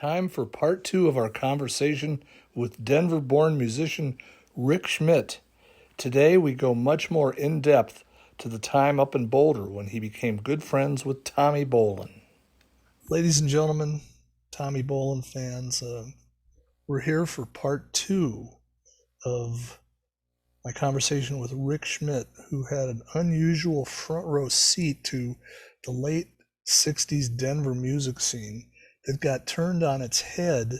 time for part two of our conversation with Denver-born musician Rick Schmidt. Today we go much more in-depth to the time up in Boulder when he became good friends with Tommy Bolin. Ladies and gentlemen, Tommy Bolin fans, we're here for part two of my conversation with Rick Schmidt, who had an unusual front row seat to the late 60s Denver music scene that got turned on its head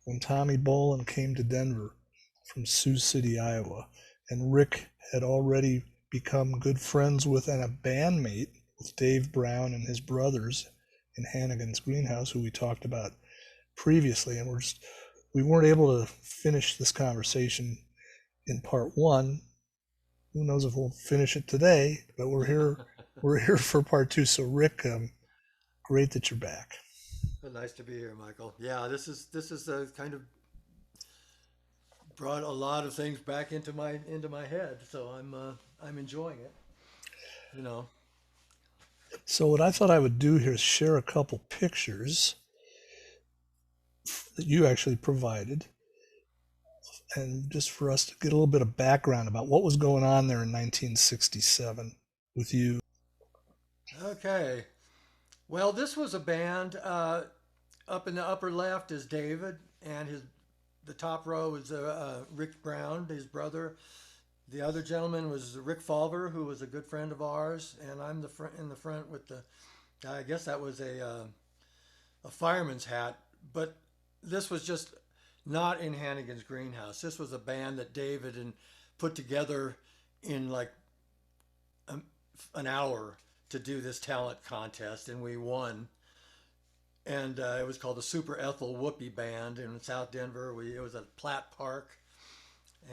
when Tommy Bolin came to Denver from Sioux City, Iowa. And Rick had already become good friends with and a bandmate with Dave Brown and his brothers in Hannigan's Greenhouse, who we talked about previously. And we weren't able to finish this conversation in part one. Who knows if we'll finish it today, but we're here for part two. So Rick, great that you're back. Well, nice to be here, Michael. Yeah, this is a kind of brought a lot of things back into my head, so I'm enjoying it. You know. So what I thought I would do here is share a couple pictures that you actually provided, and just for us to get a little bit of background about what was going on there in 1967 with you. Okay. Well, this was a band. Up in the upper left is David, and the top row is Rick Brown, his brother. The other gentleman was Rick Falver, who was a good friend of ours, and I'm in the front with the. I guess that was a fireman's hat, but this was just not in Hannigan's Greenhouse. This was a band that David and put together in like an hour to do this talent contest, and we won. And it was called the Super Ethel Whoopee Band in South Denver. It was at Platt Park,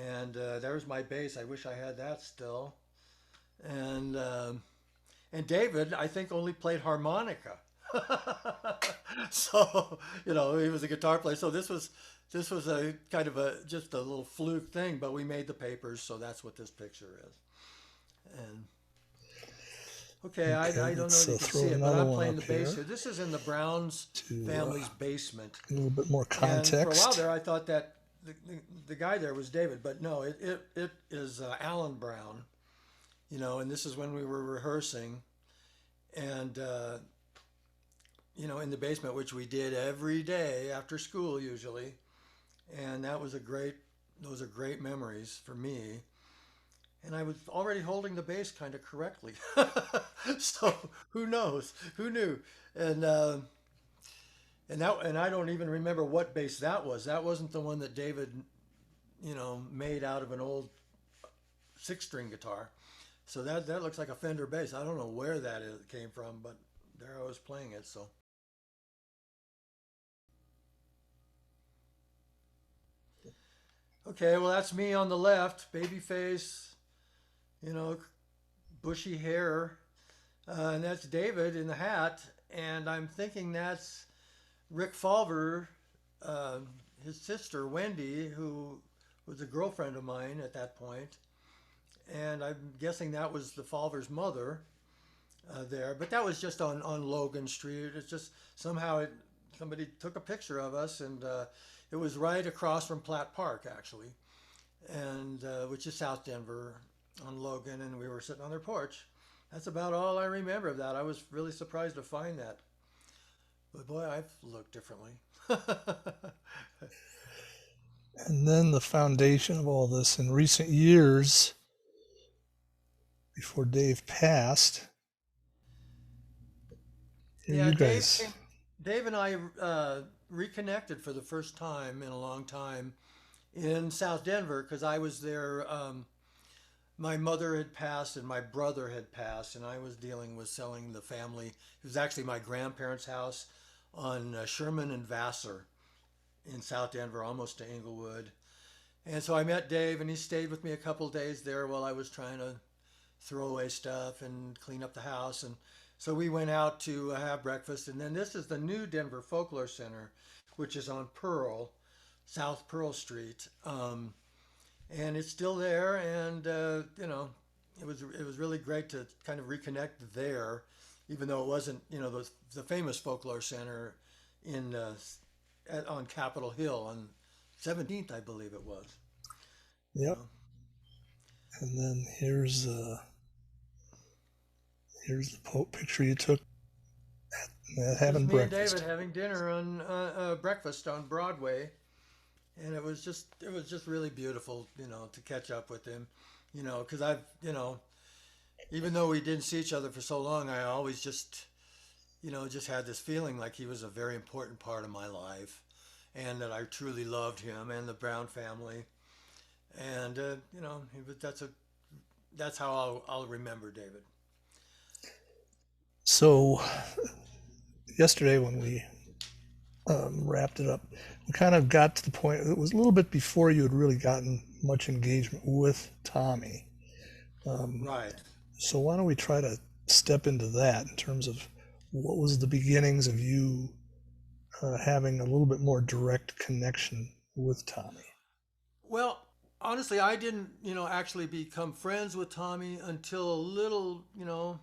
and there's my bass. I wish I had that still. And David, I think, only played harmonica. So he was a guitar player. So this was a kind of just a little fluke thing, but we made the papers, so that's what this picture is. And okay, I don't know if you can see it, but I'm playing the bass here. This is in the Browns family's basement. A little bit more context. And for a while there, I thought that the guy there was David, but no, it is Alan Brown. And this is when we were rehearsing, and in the basement, which we did every day after school usually, and those are great memories for me. And I was already holding the bass kind of correctly. So who knows? Who knew? And I don't even remember what bass that was. That wasn't the one that David, made out of an old 6-string guitar. So that looks like a Fender bass. I don't know where came from, but there I was playing it. So. Okay, well that's me on the left, baby face. Bushy hair, and that's David in the hat, and I'm thinking that's Rick Falver, his sister Wendy, who was a girlfriend of mine at that point, and I'm guessing that was the Falver's mother there, but that was just on Logan Street. It's just somehow somebody took a picture of us, and it was right across from Platt Park actually, and which is South Denver, on Logan, and we were sitting on their porch. That's about all I remember of that. I was really surprised to find that. But boy, I've looked differently. And then the foundation of all this in recent years, before Dave passed. Yeah, you guys. Dave and I reconnected for the first time in a long time in South Denver because I was there. My mother had passed and my brother had passed, and I was dealing with selling the family. It was actually my grandparents' house on Sherman and Vassar in South Denver, almost to Englewood. And so I met Dave, and he stayed with me a couple days there while I was trying to throw away stuff and clean up the house. And so we went out to have breakfast. And then this is the new Denver Folklore Center, which is on South Pearl Street. And it's still there, and it was really great to kind of reconnect there, even though it wasn't the famous folklore center in on Capitol Hill on 17th, I believe it was. You Yep. know, And then here's the picture you took at just having me and David breakfast. having dinner on breakfast on Broadway, and it was just really beautiful, to catch up with him, because even though we didn't see each other for so long, I always just had this feeling like he was a very important part of my life, and that I truly loved him and the Brown family, and that's how I'll remember David. So yesterday when we wrapped it up, we kind of got to the point. It was a little bit before you had really gotten much engagement with Tommy. Um, Right. so why don't we try to step into that in terms of what was the beginnings of you having a little bit more direct connection with Tommy? Well, honestly, I didn't, actually become friends with Tommy until a little, of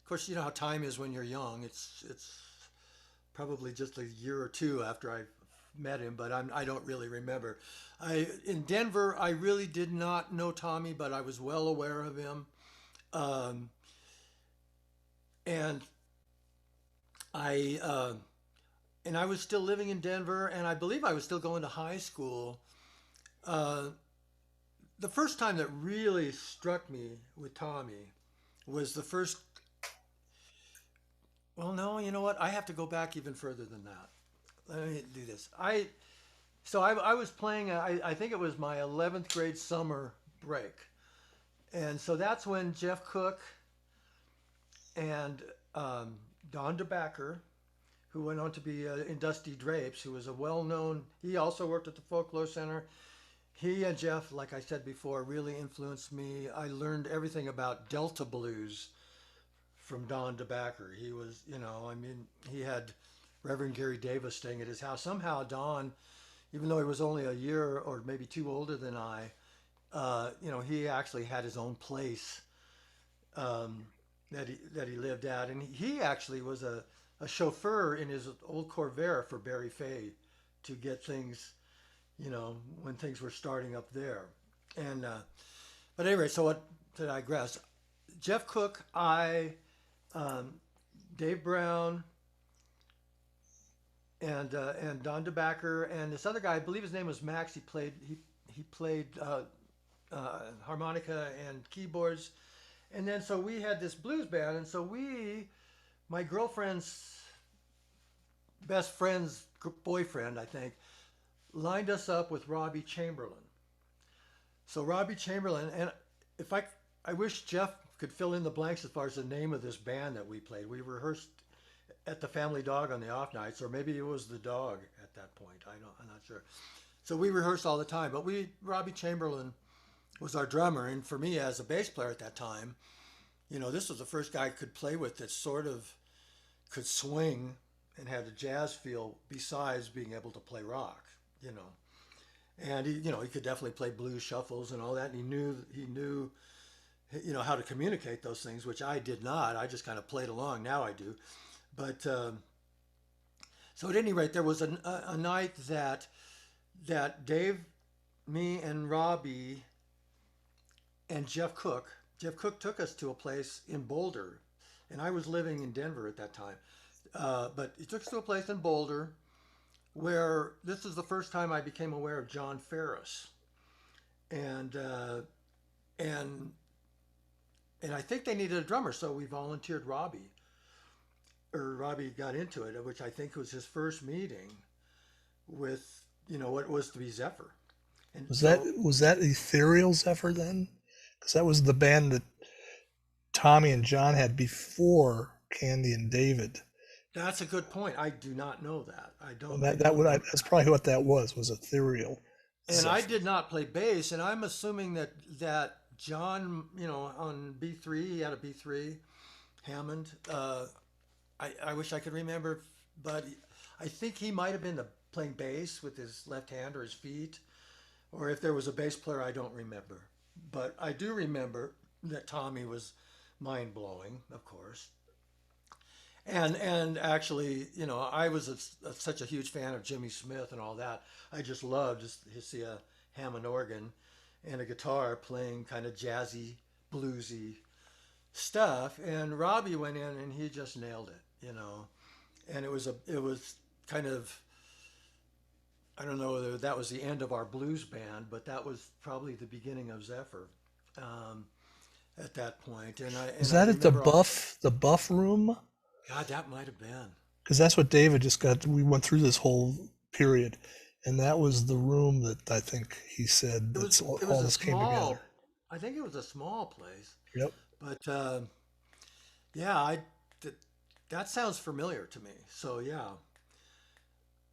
course, you know how time is when you're young. It's probably just a year or two after I met him, but I don't really remember. In Denver, I really did not know Tommy, but I was well aware of him. Um, and I and I was still living in Denver, and I believe I was still going to high school. Uh, the first time that really struck me with Tommy was the first. Well, no, you know what? I have to go back even further than that. Let me do this. I was playing. I think it was my 11th grade summer break, and so that's when Jeff Cook and Don DeBacker, who went on to be in Dusty Drapes, who was a well-known. He also worked at the Folklore Center. He and Jeff, like I said before, really influenced me. I learned everything about Delta blues from Don DeBacker. He was, he had Reverend Gary Davis staying at his house. Somehow Don, even though he was only a year or maybe two older than I, he actually had his own place um, that he lived at, and he actually was a chauffeur in his old Corvair for Barry Fay to get things, when things were starting up there. And but anyway, so what to digress? Jeff Cook, um, Dave Brown, and Don DeBacker, and this other guy, I believe his name was Max. He played harmonica and keyboards, and then so we had this blues band, and so my girlfriend's best friend's boyfriend, I think, lined us up with Robbie Chamberlain. So Robbie Chamberlain, and if I wish Jeff could fill in the blanks as far as the name of this band that we played. We rehearsed at the Family Dog on the off nights, or maybe it was the Dog at that point. I'm not sure. So we rehearsed all the time. But Robbie Chamberlain was our drummer, and for me as a bass player at that time, this was the first guy I could play with that sort of could swing and had a jazz feel besides being able to play rock. You know, and he could definitely play blues shuffles and all that. And he knew how to communicate those things, which I did not. I just kind of played along. Now I do. But so at any rate, there was a night that Dave, me, and Robbie and Jeff Cook. Jeff Cook took us to a place in Boulder, and I was living in Denver at that time. But he took us to a place in Boulder where this is the first time I became aware of John Ferris, and and and I think they needed a drummer, so we volunteered Robbie. Or Robbie got into it, which I think was his first meeting with what was to be Zephyr, and Was that so was that Ethereal Zephyr then? Because that was the band that Tommy and John had before Candy and David. that's a good point. I do not know that. Well, I that don't would know that's that. probably what that was Ethereal And I Zephyr. did not play bass, and I'm assuming that John, on B3, he had a B3 Hammond. I wish I could remember, but I think he might have been playing bass with his left hand or his feet, or if there was a bass player, I don't remember. But I do remember that Tommy was mind blowing, of course. And actually, I was such a huge fan of Jimmy Smith and all that. I just loved to see a Hammond organ and a guitar playing kind of jazzy, bluesy stuff. And Robbie went in and he just nailed it. And it was kind of, I don't know whether that was the end of our blues band, but that was probably the beginning of Zephyr um, at that point. And I Is and I that at the remember all, Buff room? God, that might have been. Because that's what David just got. We went through this whole period, and that was the room that I think he said It was that's it all was a this came together. small, I think it was a small place, Yep. but yeah, th- that sounds familiar to me. So yeah,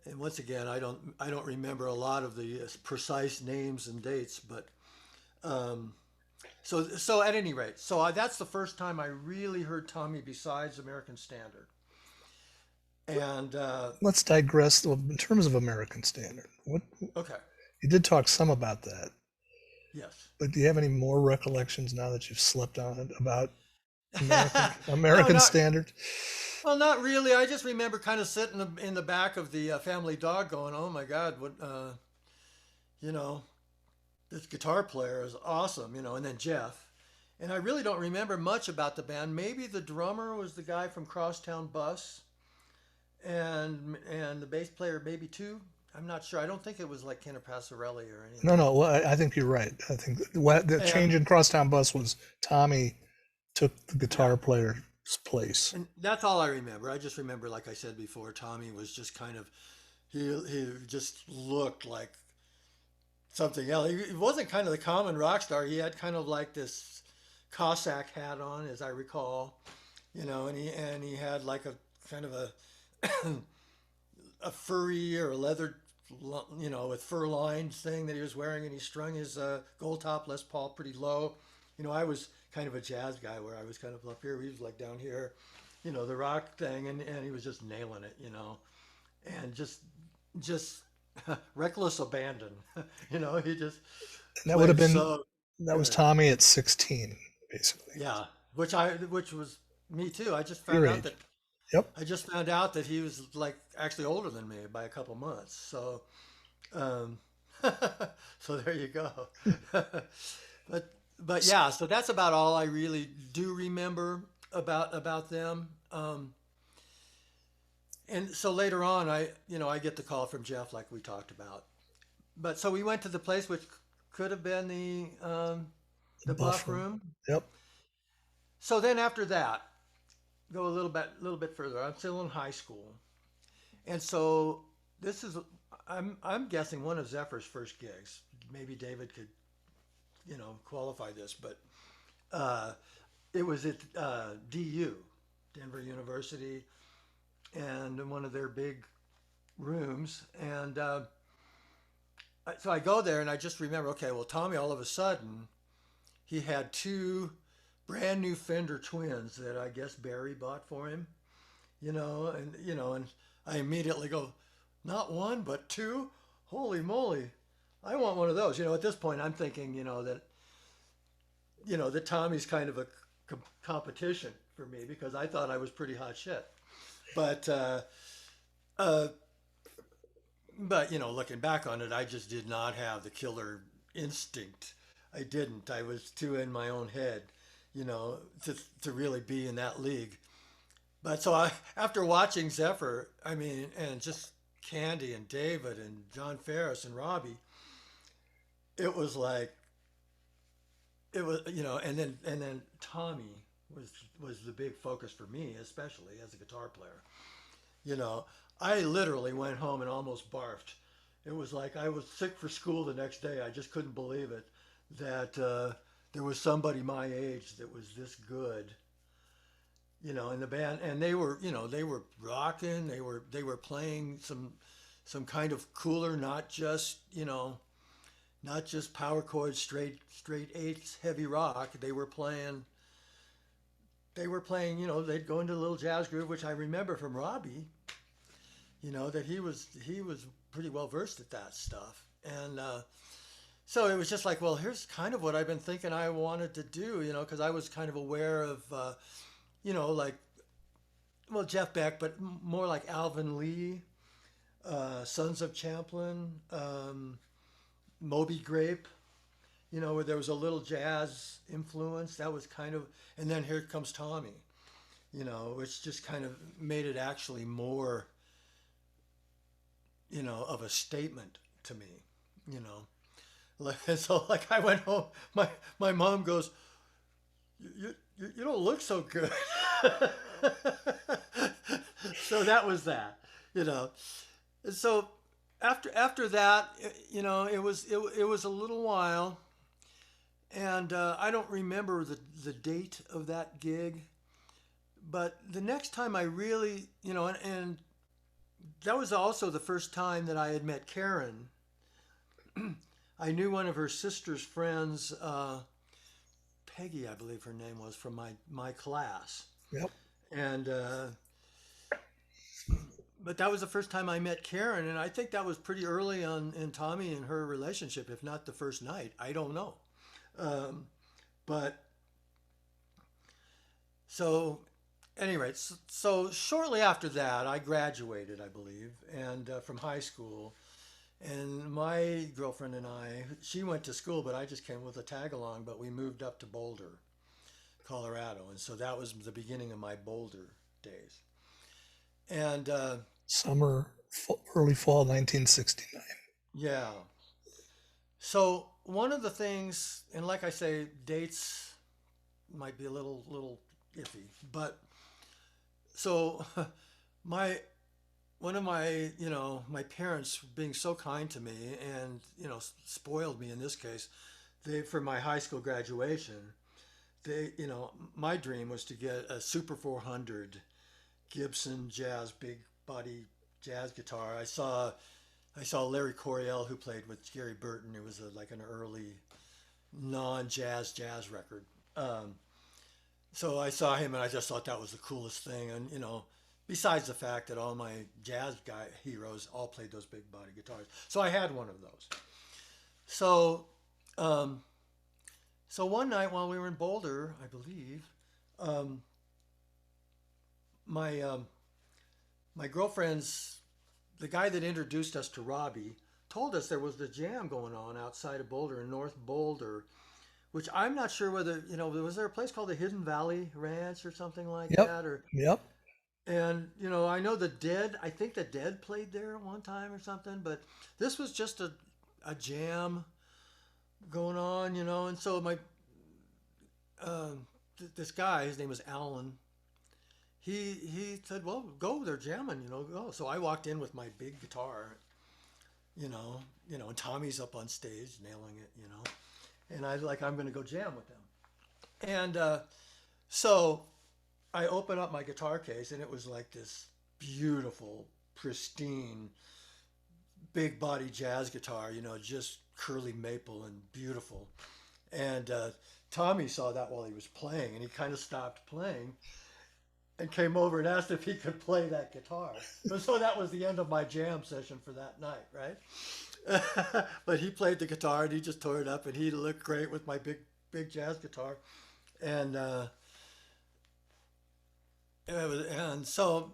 and once again, I don't remember a lot of the precise names and dates, but um, so at any rate, that's the first time I really heard Tommy besides American Standard, and Let's digress in terms of American Standard. What okay, you did talk some about that, yes. but do you have any more recollections now that you've slept on it about American No, American not Standard? well, not really. I just remember kind of sitting in the back of the family dog, going, "Oh my God, what you know, this guitar player is awesome." And then Jeff, and I really don't remember much about the band. Maybe the drummer was the guy from Crosstown Bus, and the bass player maybe too. I'm not sure. I don't think it was like Kenner Passarelli or any of No, that. no. Well, I think you're right. I think what the change And in Crosstown Bus was Tommy took the yeah, guitar player's place. and that's all I remember. I just remember, like I said before, Tommy was just kind of he just looked like something else. He wasn't kind of the common rock star. He had kind of like this Cossack hat on, as I recall, and he had like a kind of a furry or a leather, with fur lined thing that he was wearing, and he strung his gold top Les Paul pretty low. I was kind of a jazz guy where I was kind of up here. He was like down here, the rock thing, and he was just nailing it. And just reckless abandon. He just And that would have played been so that was good. Tommy at 16, basically. Yeah, which was me too. Your age. Yep. I just found out that he was like actually older than me by a couple months. So um, so there you go. But yeah, so that's about all I really do remember about them. And so later on, I get the call from Jeff, like we talked about. But so we went to the place which could have been The the buff buff room. room. Yep. So then after that, go a little bit further. I'm still in high school, and so this is I'm guessing one of Zephyr's first gigs. Maybe David could qualify this, but uh, it was at DU, Denver University, and in one of their big rooms. And so I go there, and I just remember, okay, well, Tommy, all of a sudden, he had two brand new Fender Twins that I guess Barry bought for him, and I immediately go, not one, but two? Holy moly. I want one of those. At this point, I'm thinking, that Tommy's kind of a competition for me because I thought I was pretty hot shit. But uh, But looking back on it, I just did not have the killer instinct. I didn't. I was too in my own head, to really be in that league. But so after watching Zephyr, I mean, and just Candy and David and John Ferris and Robbie, it was like and then Tommy was the big focus for me, especially as a guitar player. You know, I literally went home and almost barfed. It was like I was sick for school the next day. I just couldn't believe it that there was somebody my age that was this good, in the band. And they were rocking. They were playing some kind of cooler, not just power chords, straight eighths, heavy rock. They were playing. They'd go into a little jazz groove, which I remember from Robbie, that he was pretty well versed at that stuff. And so it was just like, well, here's kind of what I've been thinking I wanted to do, because I was kind of aware of, like well, Jeff Beck, but more like Alvin Lee, Sons of Champlin, Moby Grape. Where there was a little jazz influence. That was kind of, and then Here Comes Tommy. Which just kind of made it actually more, of a statement to me. You know, so like I went home, my mom goes, you don't look so good. So that was that, you know. And so after that, it was a little while, and I don't remember the date of that gig, but the next time I really, and that was also the first time that I had met Karen. I knew one of her sister's friends, Peggy, I believe her name was, from my class. Yep. And but that was the first time I met Karen, and I think that was pretty early on in Tommy and her relationship, if not the first night. I don't know. But so anyway, so shortly after that, I graduated, I believe, and from high school. And my girlfriend and I, she went to school, but I just came with a tag along. But we moved up to Boulder, Colorado, and so that was the beginning of my Boulder days. And Early fall 1969. yeah, so one of the things, and like I say, dates might be a little iffy, but so my one of my my parents being so kind to me and spoiled me in this case, they for my high school graduation, they my dream was to get a Super 400 Gibson Jazz big body jazz guitar. I saw Larry Coryell, who played with Gary Burton. It was like an early non-jazz record. So I saw him and I just thought that was the coolest thing. And besides the fact that all my jazz guy heroes all played those big body guitars, so I had one of those. So so one night while we were in Boulder, I believe, um, my my girlfriend's the guy that introduced us to Robbie told us there was the jam going on outside of Boulder in North Boulder, which I'm not sure whether was there a place called the Hidden Valley Ranch or something like Yep. that, or Yep. and I know I think the Dead played there one time or something, but this was just a jam going on, and so this guy, his name was Alan. He said, "Well, go. They're jamming, go." So I walked in with my big guitar, and Tommy's up on stage nailing it, and I'm going to go jam with them. And so I open up my guitar case, and it was like this beautiful, pristine, big body jazz guitar, just curly maple and beautiful. And Tommy saw that while he was playing, and he kind of stopped playing and came over and asked if he could play that guitar. So that was the end of my jam session for that night, right? But he played the guitar and he just tore it up, and he looked great with my big jazz guitar, and so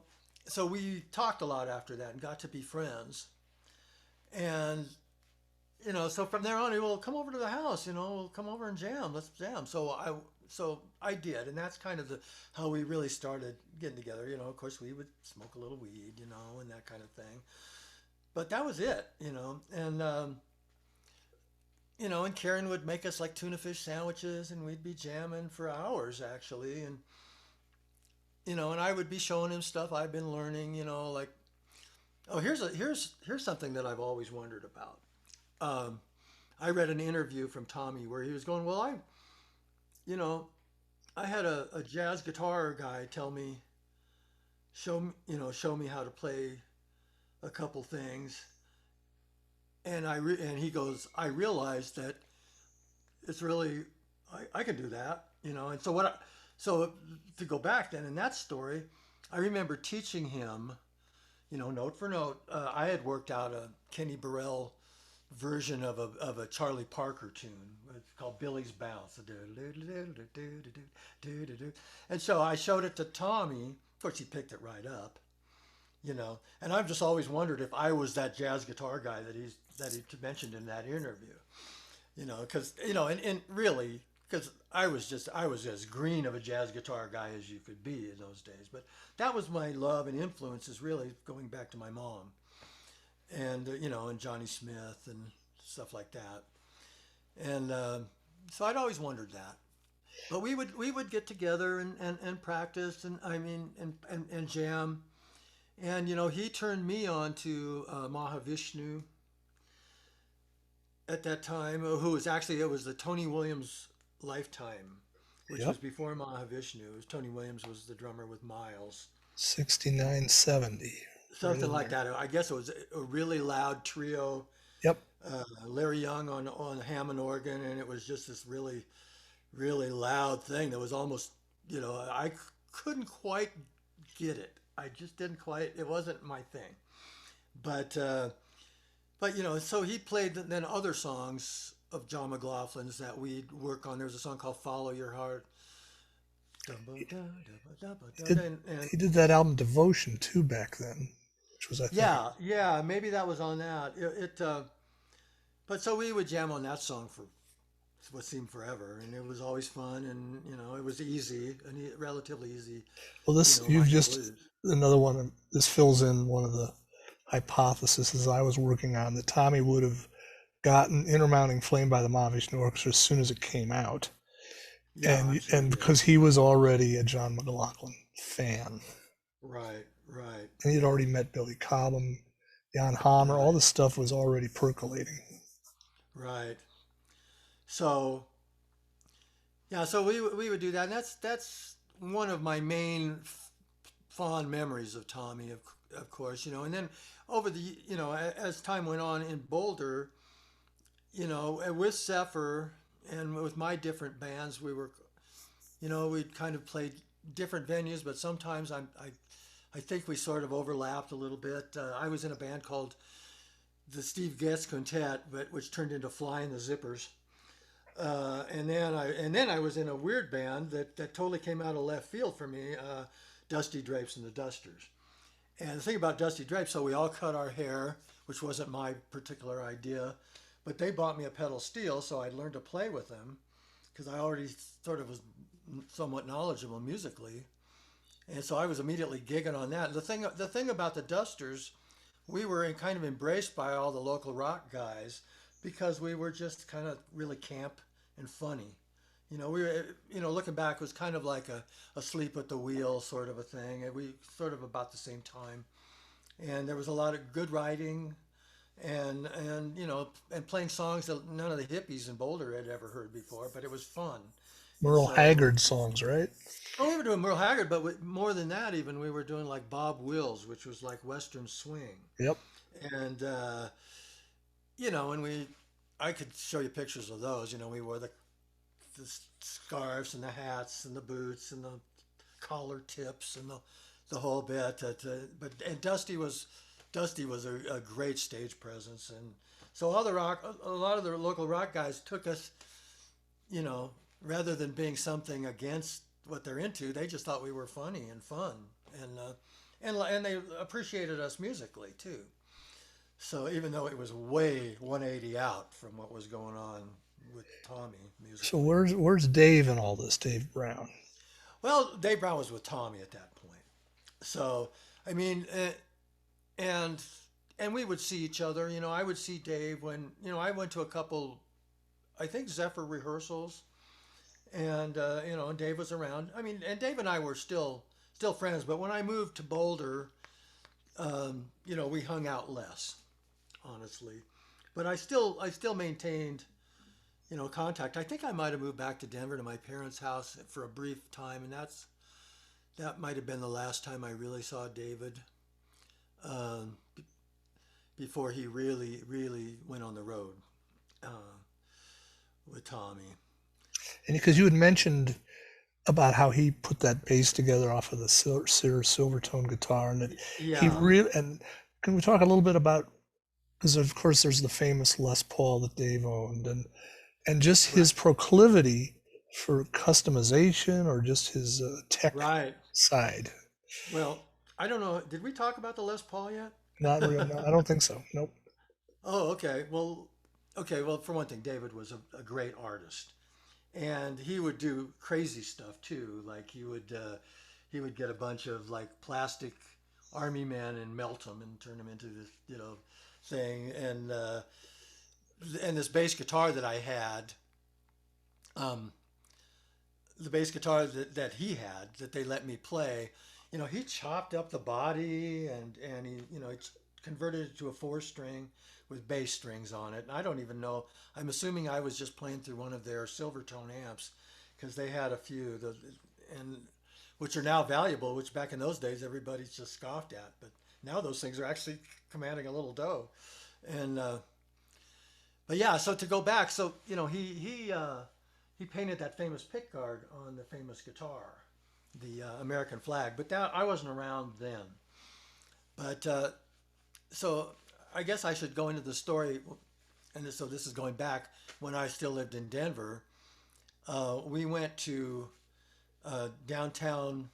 we talked a lot after that and got to be friends, and so from there on, well, come over to the house, we'll come over and jam. Let's jam. So I did, and that's kind of how we really started getting together. Of course, we would smoke a little weed, and that kind of thing. But that was it, and Karen would make us like tuna fish sandwiches, and we'd be jamming for hours actually, and I would be showing him stuff I've been learning, like, oh, here's something that I've always wondered about. I read an interview from Tommy where he was going, well, you know, I had a jazz guitar guy tell me, show me how to play a couple things, and and he goes, I realized that it's really I can do that, and so to go back then in that story, I remember teaching him, note for note. I had worked out a Kenny Burrell version of a Charlie Parker tune. It's called Billy's Bounce. And so I showed it to Tommy, Of course, he picked it right up, you know. And I've just always wondered if I was that jazz guitar guy that he mentioned in that interview, you know, because you know, and really, because I was as green of a jazz guitar guy as you could be in those days. But that was my love and influences, really going back to my mom, and you know, and Johnny Smith and stuff like that. And so I'd always wondered that. But we would get together and practice and I mean and jam. And you know, he turned me on to Mahavishnu at that time, who was actually it was the Tony Williams lifetime, which was Yep. before Mahavishnu. It was Tony Williams was the drummer with Miles, 69, 70. Right something in like there. that. I guess it was a really loud trio. Yep. Larry Young on Hammond organ, and it was just this really loud thing that was almost, you know, couldn't quite get it. I just didn't quite. It wasn't my thing. But you know, so he played then other songs of John McLaughlin's that we'd work on. There's a song called "Follow Your Heart," He did, and he did that album Devotion too back then, which was, I think, yeah, maybe that was on that. But so we would jam on that song for what seemed forever, and it was always fun, and you know, it was easy and relatively easy, well, you this, know, you've minor just, blues. another one, this fills in one of the hypotheses I was working on that Tommy would have gotten Intermounting Flame by the Mahavishnu Orchestra as soon as it came out. Yeah, I'm sure And he did. because he was already a John McLaughlin fan. Right, right, And he'd already met Billy Cobham, Jan Hammer, all right, this stuff was already percolating. right. So yeah, so we would do that, and that's one of my main fond memories of Tommy, of course, you know. And then over the you know as time went on in Boulder, you know, with Zephyr and with my different bands, we were you know we'd kind of played different venues, but sometimes I think we sort of overlapped a little bit. I was in a band called the Steve Getz Quintet, but which turned into Flying the Zippers. And then I was in a weird band that totally came out of left field for me, Dusty Drapes and the Dusters. And the thing about Dusty Drapes, so we all cut our hair, which wasn't my particular idea, but they bought me a pedal steel, so I learned to play with them because I already sort of was somewhat knowledgeable musically, and so I was immediately gigging on that. The thing about the Dusters, we were kind of embraced by all the local rock guys because we were just kind of really camp and funny. You know, we were, you know, looking back, it was kind of like a sleep at the wheel sort of a thing. And we sort of about the same time. And there was a lot of good writing and you know, and playing songs that none of the hippies in Boulder had ever heard before, but it was fun. And Merle so, Haggard songs, right? oh, we were doing Merle Haggard, but more than that, even we were doing like Bob Wills, which was like Western swing. Yep. And, you know, I could show you pictures of those. You know, we wore the scarves and the hats and the boots and the collar tips and the whole bit. But and Dusty was a great stage presence, and so a lot of the local rock guys took us, you know, rather than being something against what they're into, they just thought we were funny and fun, and they appreciated us musically too. So even though it was way 180 out from what was going on with Tommy So musically. where's Dave in all this, Dave Brown? Well, Dave Brown was with Tommy at that point. So, I mean, and and we would see each other. You know, I would see Dave when you know I went to a couple, I think Zephyr rehearsals, and you know, and Dave was around. I mean, and Dave and I were still friends. But when I moved to Boulder, you know, we hung out less, honestly. But I still maintained you know contact. I think I might have moved back to Denver to my parents' house for a brief time, and that might have been the last time I really saw David. Um, Before he really went on the road uh, with Tommy. And because you had mentioned about how he put that bass together off of the Sears Silvertone guitar, and that he Yeah, really, and can we talk a little bit about, because of course there's the famous Les Paul that Dave owned, and just right, his proclivity for customization or just his tech right. side. Well, I don't know. Did we talk about the Les Paul yet? Not real. No, I don't think so. Nope. Oh, okay. Well, for one thing, David was a great artist, and he would do crazy stuff too. Like he would get a bunch of like plastic army men and melt them and turn them into this thing. And this bass guitar that I had, um, the bass guitar that he had that they let me play, he chopped up the body and he it's converted it to a 4 string with bass strings on it. And I don't even know. I'm assuming I was just playing through one of their Silvertone amps because they had a few and which are now valuable, which back in those days everybody's just scoffed at. But now those things are actually commanding a little dough. And but yeah, so to go back, so he painted that famous pick guard on the famous guitar, the American flag. But that I wasn't around then. But so I guess I should go into the story. And so this is going back when I still lived in Denver. We went to downtown.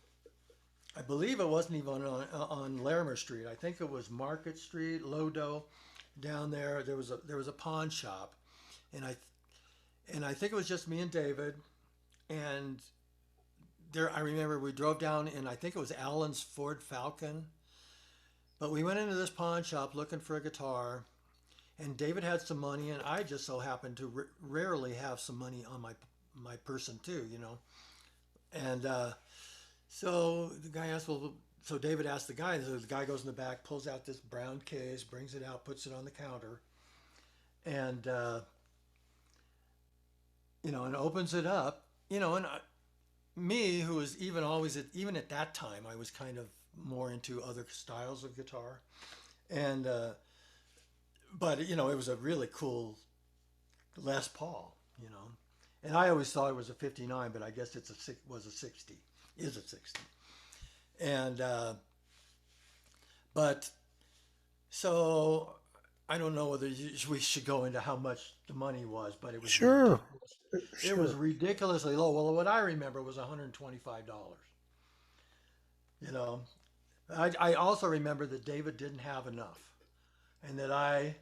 I believe it wasn't even on Larimer Street. I think it was Market Street, Lodo, down there. There was a pawn shop, and I think it was just me and David. And there, I remember we drove down in, I think it was Allen's Ford Falcon. But we went into this pawn shop looking for a guitar, and David had some money, and I just so happened to rarely have some money on my person too, And so the guy asked, well, so David asked the guy, and so the guy goes in the back, pulls out this brown case, brings it out, puts it on the counter, and and opens it up, and me, who was even at that time, I was kind of more into other styles of guitar, and but it was a really cool Les Paul, and I always thought it was a 59, but I guess was a 60, is a 60, and but so I don't know whether we should go into how much the money was, but it was Sure. ridiculous. It was Sure. ridiculously low. Well, what I remember was $125. You know, I also remember that David didn't have enough, and that I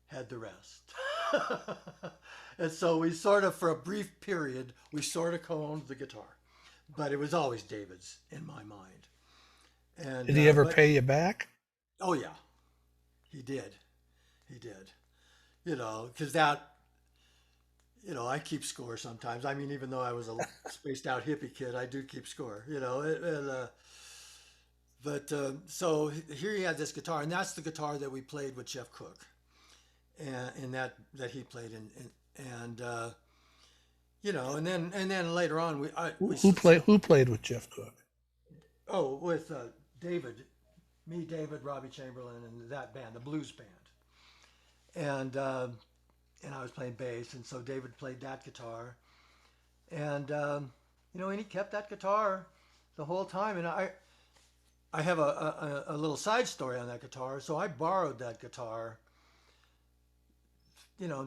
had the rest. And so we sort of, for a brief period, we sort of co-owned the guitar, but it was always David's in my mind. And Did he ever but pay you back? oh yeah, he did. He did. Because that I keep score sometimes. I mean, even though I was a spaced out hippie kid, I do keep score. But so here he had this guitar, and that's the guitar that we played with Jeff Cook, and that he played in, and and then later on Who played with Jeff Cook? with David, me, David, Robbie Chamberlain, and that band, the blues band, and I was playing bass, and so David played that guitar, and and he kept that guitar the whole time, and I have a little side story on that guitar. So I borrowed that guitar.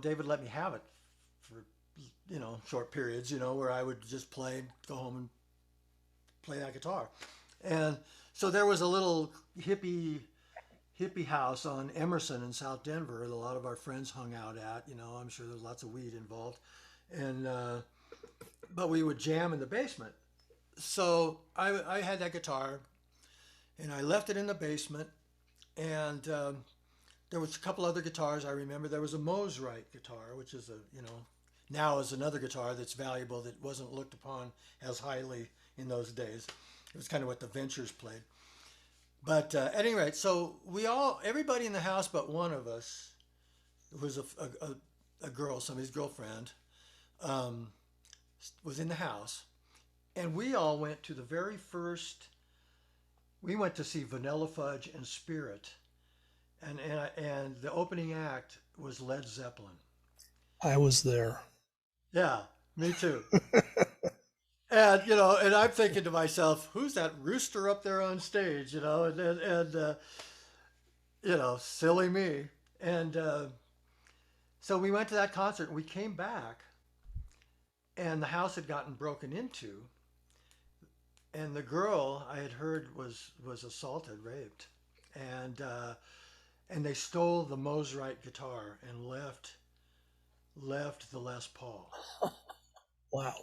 David let me have it for short periods. Where I would just play, go home and play that guitar, and so there was a little hippie house on Emerson in South Denver that a lot of our friends hung out at. I'm sure there's lots of weed involved, and but we would jam in the basement. So I had that guitar, and I left it in the basement, and there was a couple other guitars. I remember there was a Mosrite guitar, which is now is another guitar that's valuable that wasn't looked upon as highly in those days. It was kind of what the Ventures played. But at any rate, so everybody in the house but one of us, was a girl, somebody's girlfriend, um, was in the house, and we all went to the very first. We went to see Vanilla Fudge and Spirit, and the opening act was Led Zeppelin. I was there. Yeah, me too. And and I'm thinking to myself, who's that rooster up there on stage? And silly me. And so we went to that concert, and we came back, and the house had gotten broken into, and the girl I had heard was assaulted, raped, and uh, and they stole the Mosrite guitar and left the Les Paul. Wow.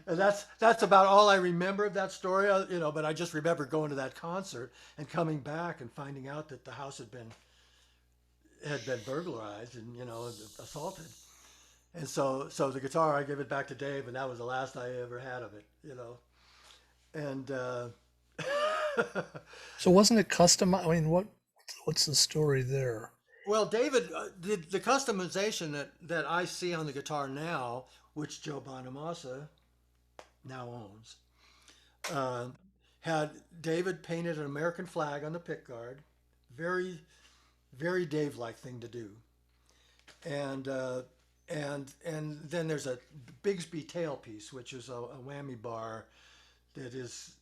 And that's about all I remember of that story, But I just remember going to that concert and coming back and finding out that the house had been burglarized and assaulted. And so the guitar, I gave it back to Dave, and that was the last I ever had of it. And So wasn't it custom? I mean, what's the story there? well, David, the customization that I see on the guitar now, which Joe Bonamassa now owns, uh, had David painted an American flag on the pickguard. Very, very Dave-like thing to do. And and then there's a Bigsby tailpiece, which is a whammy bar that is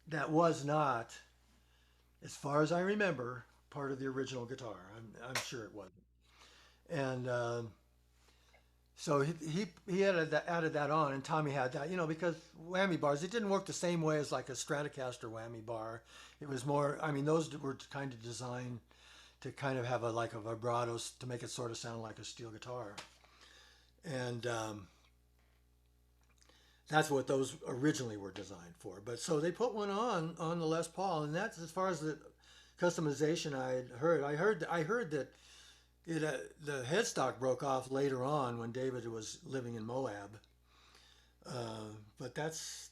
that was not, as far as I remember, part of the original guitar. I'm sure it wasn't. And so he added that on, and Tommy had that, because whammy bars, it didn't work the same way as like a Stratocaster whammy bar. It was more, I mean, those were kind of designed to kind of have a vibrato to make it sort of sound like a steel guitar. And that's what those originally were designed for. But so they put one on the Les Paul, and that's as far as the customization I had heard. I heard that the headstock broke off later on when David was living in Moab. But that's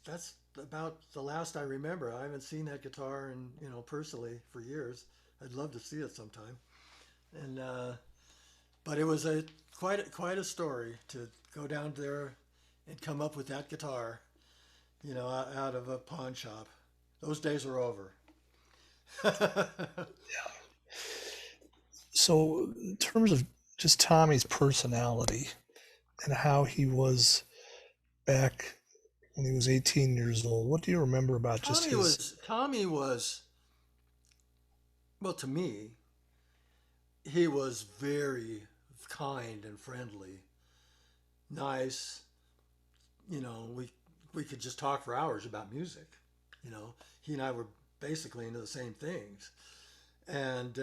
about the last I remember. I haven't seen that guitar and personally for years. I'd love to see it sometime. And but it was quite a story to go down there and come up with that guitar, out of a pawn shop. Those days are over. So, in terms of just Tommy's personality and how he was back when he was 18 years old, what do you remember about just his? Tommy was, well, to me, he was very kind and friendly, nice. We could just talk for hours about music. He and I were basically into the same things, and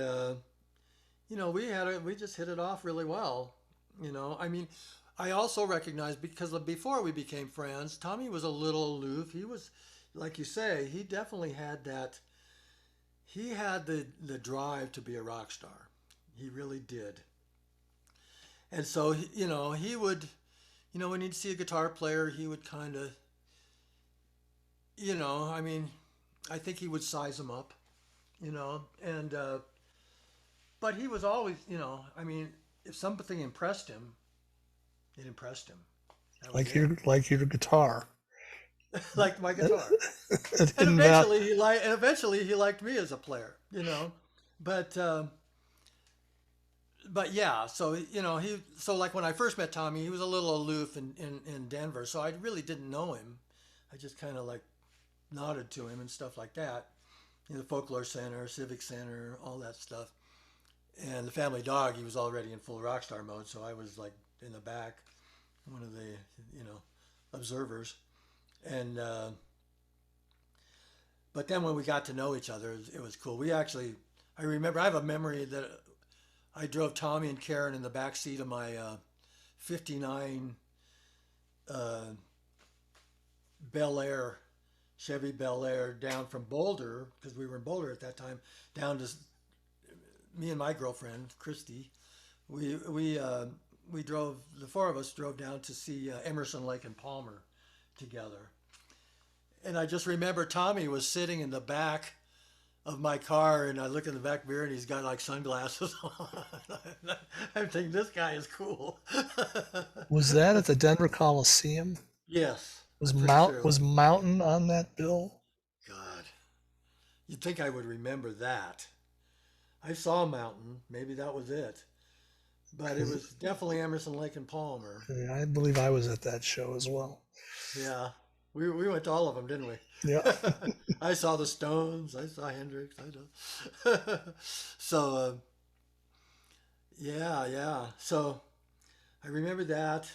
we just hit it off really well. I mean, I also recognized, because before we became friends, Tommy was a little aloof. He was, like you say, he definitely had that. He had the drive to be a rock star. He really did. And so he would, when he'd see a guitar player, he would kind of, I mean, I think he would size him up, and but he was always, I mean, if something impressed him, it impressed him. That was Like it. your guitar. Like my guitar. It And didn't matter. eventually he liked me as a player. But but yeah, so like when I first met Tommy, he was a little aloof in Denver, so I really didn't know him. I just kind of like nodded to him and stuff like that. The Folklore Center, Civic Center, all that stuff. And the Family Dog, he was already in full rock star mode, so I was like in the back, one of the observers. And but then when we got to know each other, it was cool. I remember, I have a memory that I drove Tommy and Karen in the back seat of my '59 uh, Bel Air, Chevy Bel Air, down from Boulder, because we were in Boulder at that time, down to me and my girlfriend Christy. We drove, the four of us drove down to see Emerson, Lake and Palmer together. And I just remember Tommy was sitting in the back of my car, and I look in the back mirror, and he's got like sunglasses on. I'm thinking, this guy is cool. Was that at the Denver Coliseum? Yes, I'm pretty sure it Was was. Mountain on that bill? God, you'd think I would remember that. I saw Mountain. Maybe that was it. But it 'Cause, was definitely Emerson, Lake and Palmer. I believe I was at that show as well. Yeah. We went to all of them, didn't we? Yeah. I saw the Stones. I saw Hendrix. I know. So, yeah, yeah. So I remember that.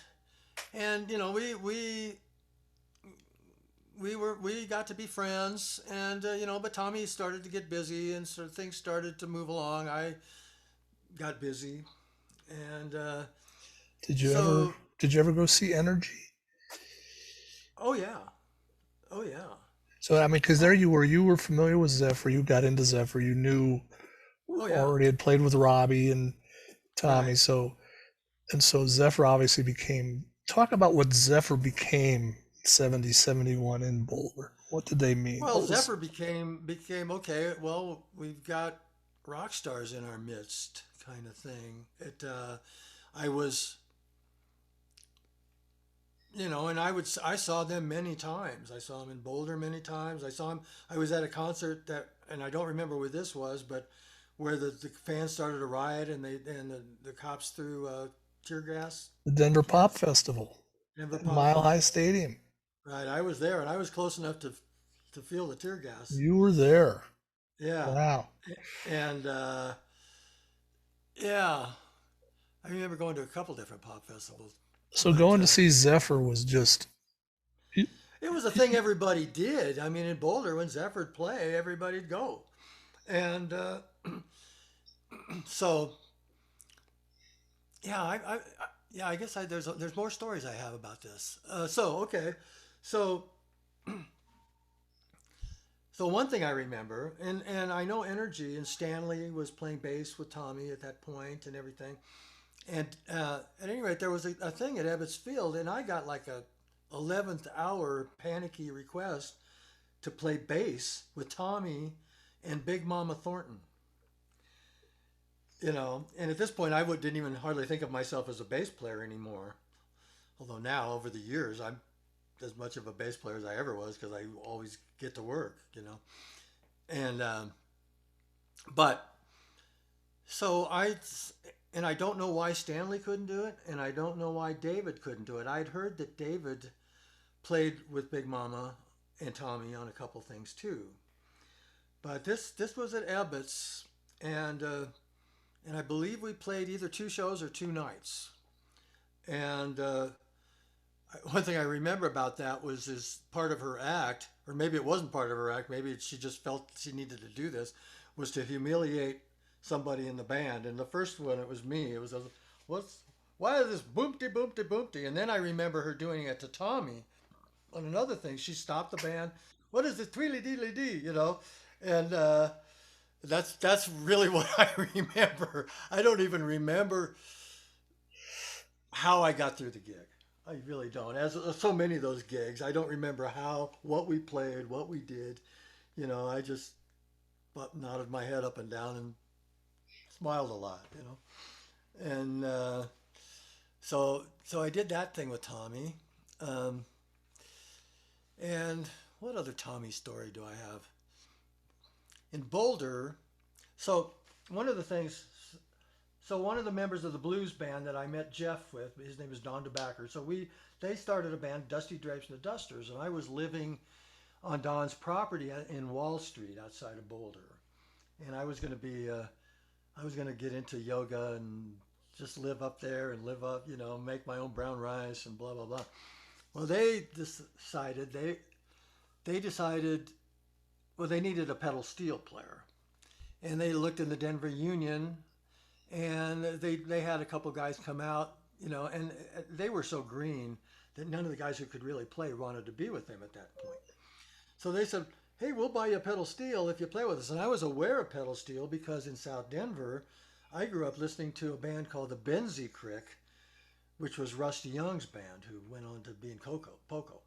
And, we got to be friends, and but Tommy started to get busy, and so things started to move along. I got busy, and Did you ever so did you ever go see Energy? oh yeah, oh yeah, So I mean, because there oh you were familiar with Zephyr, you got into Zephyr, you knew oh yeah, already had played with Robbie and Tommy, right. so Zephyr obviously became. Talk about what Zephyr became 70, 71 in Boulder. What did they mean? Well, What was Zephyr became okay. Well, we've got rock stars in our midst, kind of thing. I was, and I saw them many times. I saw them in Boulder many times. I saw them. I was at a concert and I don't remember where this was, but where the fans started a riot and the cops threw tear gas the Denver Pop cans, Festival Denver at Pop Mile High Festival. Stadium? Right, I was there and I was close enough to feel the tear gas. You were there. Yeah, Wow. and yeah, I remember going to a couple different pop festivals, So but going to see Zephyr was just it was a thing everybody did. I mean, in Boulder, when Zephyr'd play, everybody'd go, and so yeah, yeah, I guess there's more stories I have about this. So okay, so so one thing I remember, and I know Energy and Stanley was playing bass with Tommy at that point and everything. And at any rate, there was a thing at Ebbets Field, and I got like a 11th hour panicky request to play bass with Tommy and Big Mama Thornton. And at this point, didn't even hardly think of myself as a bass player anymore. Although now, over the years, I'm as much of a bass player as I ever was because I always get to work. And but so I don't know why Stanley couldn't do it, and I don't know why David couldn't do it. I'd heard that David played with Big Mama and Tommy on a couple things too, but this was at Abbott's, and I believe we played either two shows or two nights. And one thing I remember about that was as part of her act, or maybe it wasn't part of her act, maybe she just felt she needed to do this, was to humiliate somebody in the band. And the first one, it was me. It was, what's, why is this boomty boomty boomty? And then I remember her doing it to Tommy on another thing. She stopped the band. What is this tweely deedly dee? And that's really what I remember. I don't even remember how I got through the gig. I really don't. As so many of those gigs, I don't remember what we played, what we did. I just nodded my head up and down and smiled a lot. And so I did that thing with Tommy. Um, and what other Tommy story do I have? In Boulder, so one of the things so one of the members of the blues band that I met Jeff with, his name is Don DeBacker. So they started a band, Dusty Drapes and the Dusters, and I was living on Don's property in Wall Street outside of Boulder, and I was going to get into yoga and just live up there and live up, make my own brown rice and blah blah blah. Well, they decided well they needed a pedal steel player, and they looked in the Denver Union and they had a couple guys come out, and they were so green that none of the guys who could really play wanted to be with them at that point. So they said, "Hey, we'll buy you a pedal steel if you play with us." And I was aware of pedal steel because in South Denver, I grew up listening to a band called the Benzie Crick, which was Rusty Young's band, who went on to be in Poco.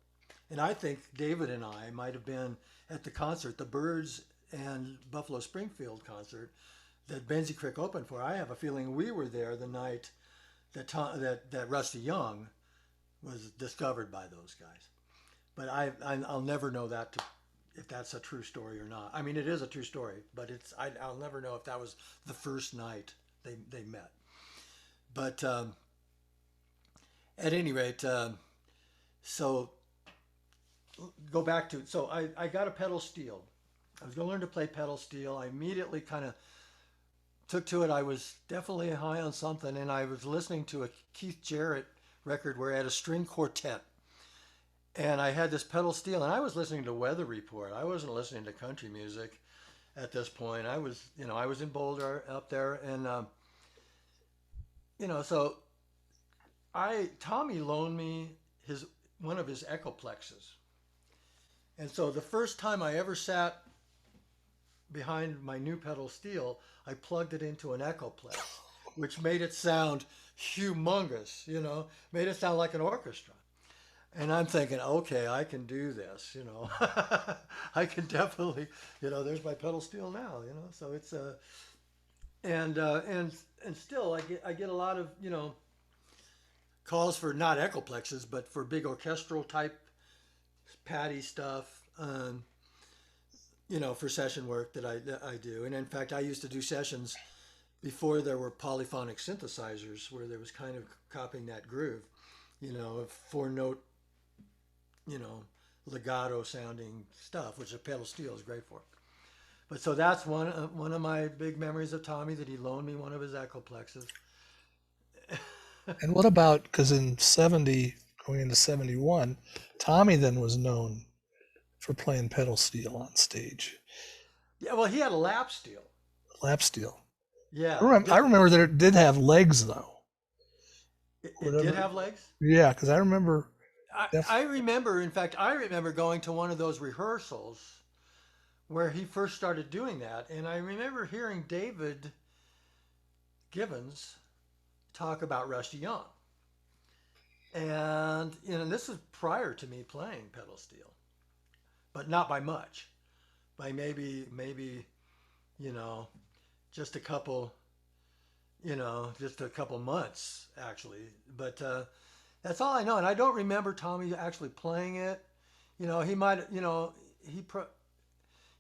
And I think David and I might have been at the concert, the Byrds and Buffalo Springfield concert that Benzie Crick opened for. I have a feeling we were there the night that Rusty Young was discovered by those guys. But I'll never know if that's a true story or not. I mean, it is a true story, but I'll never know if that was the first night they met. But at any rate, so go back to so I got a pedal steel. I was going to learn to play pedal steel. I immediately kind of took to it. I was definitely high on something, and I was listening to a Keith Jarrett record where he had a string quartet, and I had this pedal steel, and I was listening to Weather Report. I wasn't listening to country music at this point. I was in Boulder up there, and so Tommy loaned me his one of his Echoplexes, and so the first time I ever sat behind my new pedal steel, I plugged it into an Echoplex, which made it sound humongous. Made it sound like an orchestra. And I'm thinking, okay, I can do this. I can definitely, there's my pedal steel now. So it's and still I get a lot of calls for not echoplexes, but for big orchestral type patty stuff. For session work that I do. And in fact, I used to do sessions before there were polyphonic synthesizers, where there was kind of copying that groove, of four note, you know, legato sounding stuff, which a pedal steel is great for. But so that's one of my big memories of Tommy, that he loaned me one of his Echoplexes. And what about, because in 70, going into 71, Tommy then was known for playing pedal steel on stage. Yeah, well, he had a lap steel. Lap steel. Yeah. I remember that it did have legs, though. It did have legs? Yeah, because I remember. I remember, in fact, I remember going to one of those rehearsals where he first started doing that. And I remember hearing David Gibbons talk about Rusty Young. And, this was prior to me playing pedal steel, but not by much. By maybe, just a couple, just a couple months, actually. But that's all I know. And I don't remember Tommy actually playing it. He might,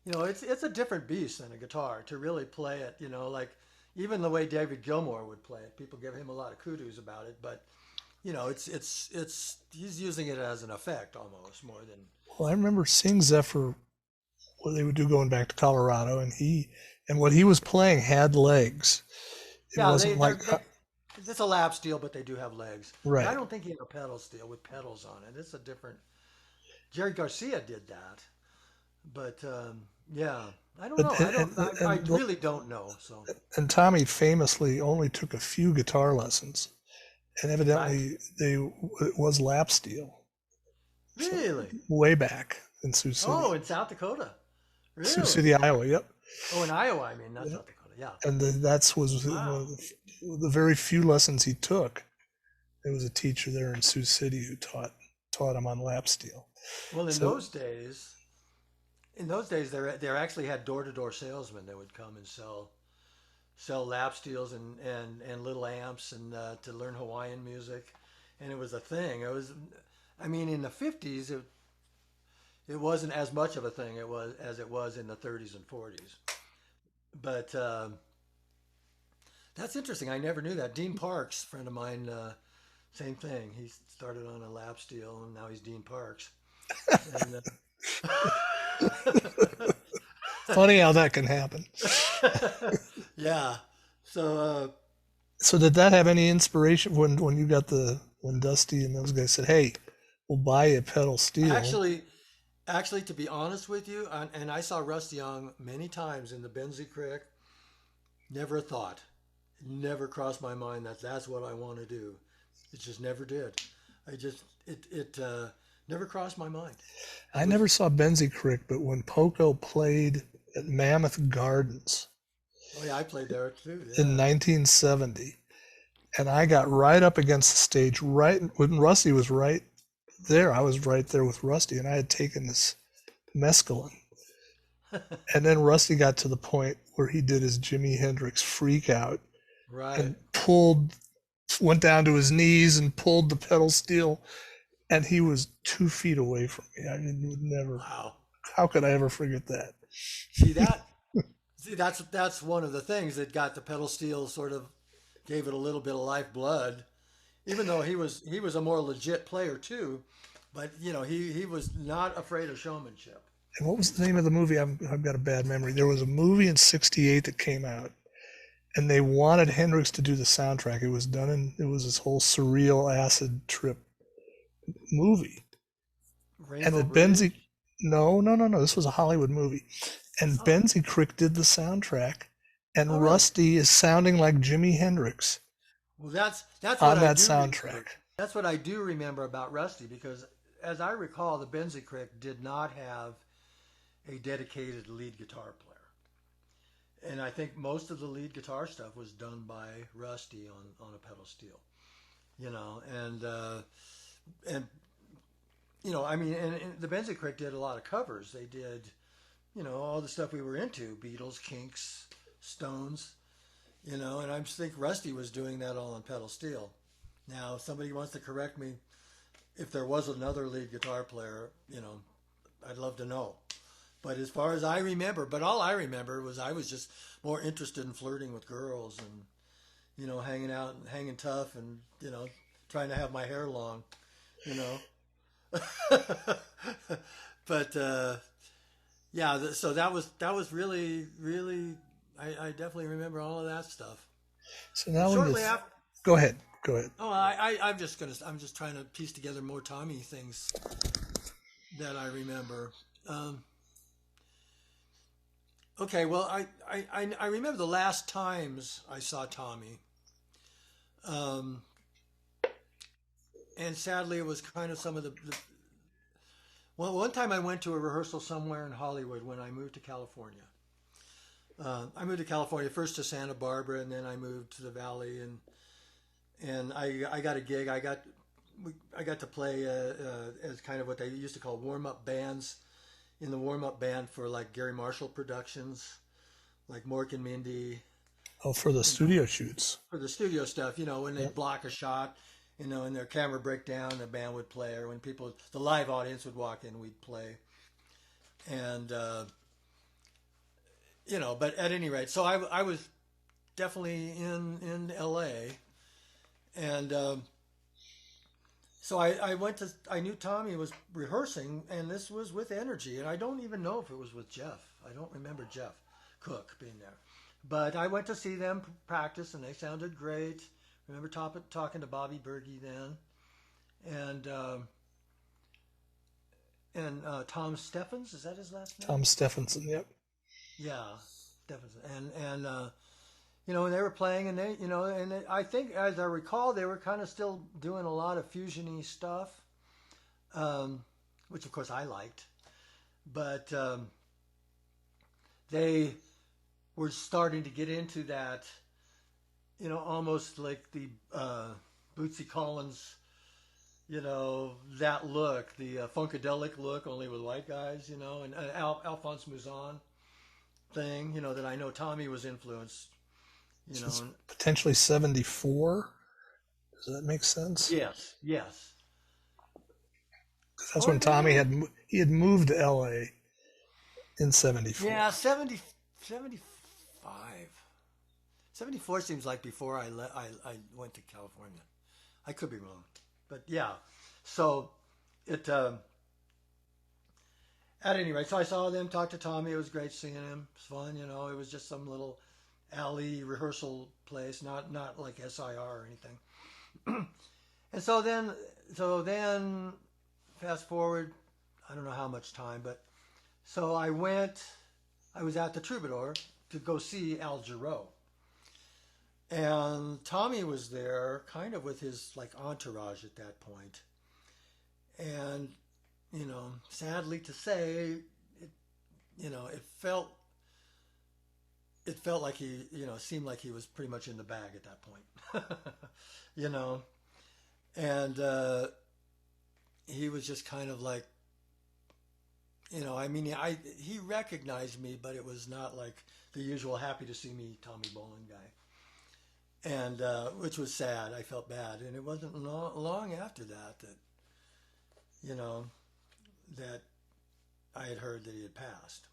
it's a different beast than a guitar to really play it, like even the way David Gilmour would play it. People give him a lot of kudos about it, but he's using it as an effect almost more than. Well, I remember seeing Zephyr, what they would do going back to Colorado, and what he was playing had legs. It wasn't it's a lap steel, but they do have legs. Right. I don't think he had a pedal steel with pedals on it. It's a different. Jerry Garcia did that, but yeah, I don't know. I really don't know. So. And Tommy famously only took a few guitar lessons, and evidently it was lap steel. Really? So, way back in Sioux City. Oh, in South Dakota. Really? Sioux City, Iowa. Yep. Oh, in Iowa, I mean, not South Dakota. Yeah. And that was one of the very few lessons he took. There was a teacher there in Sioux City who taught him on lap steel. Well, in those days, there actually had door-to-door salesmen that would come and sell lap steels and little amps and to learn Hawaiian music, and it was a thing. It was, I mean, in the 50s, it wasn't as much of a thing as it was in the 30s and 40s. But that's interesting. I never knew that. Dean Parks, friend of mine, same thing. He started on a lap steel, and now he's Dean Parks. And, funny how that can happen. Yeah. So. So did that have any inspiration when you got when Dusty and those guys said, "Hey, we'll buy you a pedal steel"? Actually, to be honest with you, and I saw Rusty Young many times in the Benzie Creek. Never a thought, never crossed my mind that that's what I want to do. It just never did. It never crossed my mind. I never saw Benzie Creek, but when Poco played at Mammoth Gardens. Oh yeah, I played there too. Yeah. In 1970, and I got right up against the stage right when Rusty was right there. I was right there with Rusty, and I had taken this mescaline. And then Rusty got to the point where he did his Jimi Hendrix freak out. Right. And went down to his knees and pulled the pedal steel, and he was 2 feet away from me. I would never. Wow. How could I ever forget that? See, that's one of the things that got the pedal steel, sort of gave it a little bit of lifeblood, even though he was a more legit player too, but he was not afraid of showmanship. And what was the name of the movie? I've got a bad memory. There was a movie in '68 that came out, and they wanted Hendrix to do the soundtrack. It was this whole surreal acid trip movie. And Rainbow that Benzie, Bridge. no. This was a Hollywood movie, and Oh, Benzie Crick did the soundtrack, oh, and really? Rusty is sounding like Jimi Hendrix Well, that's what on I that do remember. soundtrack. That's what I do remember about Rusty because, as I recall, the Benzie Crick did not have a dedicated lead guitar player, and I think most of the lead guitar stuff was done by Rusty on a pedal steel. You know, and I mean, and the Benzie Crick did a lot of covers. They did, all the stuff we were into: Beatles, Kinks, Stones. And I just think Rusty was doing that all on pedal steel. Now, if somebody wants to correct me, if there was another lead guitar player, I'd love to know. But as far as I remember, all I remember was I was just more interested in flirting with girls and, hanging out and hanging tough and, trying to have my hair long, you know. But yeah, so that was really, really, I definitely remember all of that stuff. So now when you Shortly after, go ahead, go ahead. oh, I'm just trying to piece together more Tommy things that I remember. Um, okay, well, I remember the last times I saw Tommy, um, and sadly, it was kind of some of well, one time I went to a rehearsal somewhere in Hollywood when I moved to California. I moved to California first to Santa Barbara, and then I moved to the Valley, and I got a gig. I got to play as kind of what they used to call warm up bands in the warm up band for like Gary Marshall Productions, like Mork and Mindy, Oh, for the you know, studio shoots. for the studio stuff. When they'd Yep. block a shot, and their camera break down, the band would play, or when the live audience would walk in, we'd play, and But at any rate, so I was definitely in L.A. and so I went to I knew Tommy was rehearsing, and this was with Energy, and I don't even know if it was with Jeff. I don't remember Jeff Cook being there, but I went to see them practice, and they sounded great. Remember talking to Bobby Berge then, and Tom Steffens, is that his last name? Tom Stephenson. Yep. Yeah, Steffens, and they were playing, and I think, as I recall, they were kind of still doing a lot of fusiony stuff, which of course I liked, but they were starting to get into that, almost like the Bootsy Collins, that look, the funkadelic look, only with white guys, and Alphonse Mouzon thing, that I know Tommy was influenced, you So know. it's potentially 74. Does that make sense? Yes, yes. 'Cause that's Or when Tommy maybe, had moved to L.A. in yeah, 74. 75. 74 seems like before I went to California. I could be wrong. But yeah. So it at any rate, so I saw them, talk to Tommy. It was great seeing him. It was fun, It was just some little alley rehearsal place, not like SIR or anything. And so then fast forward, I don't know how much time, but so I was at the Troubadour to go see Al Jarreau. And Tommy was there kind of with his like entourage at that point. And, sadly to say, it, it felt like he, seemed like he was pretty much in the bag at that point. you know, and he was just kind of like, I mean, he recognized me, but it was not like the usual happy to see me Tommy Bolin guy, and which was sad. I felt bad, and it wasn't long after that you know that I had heard that he had passed,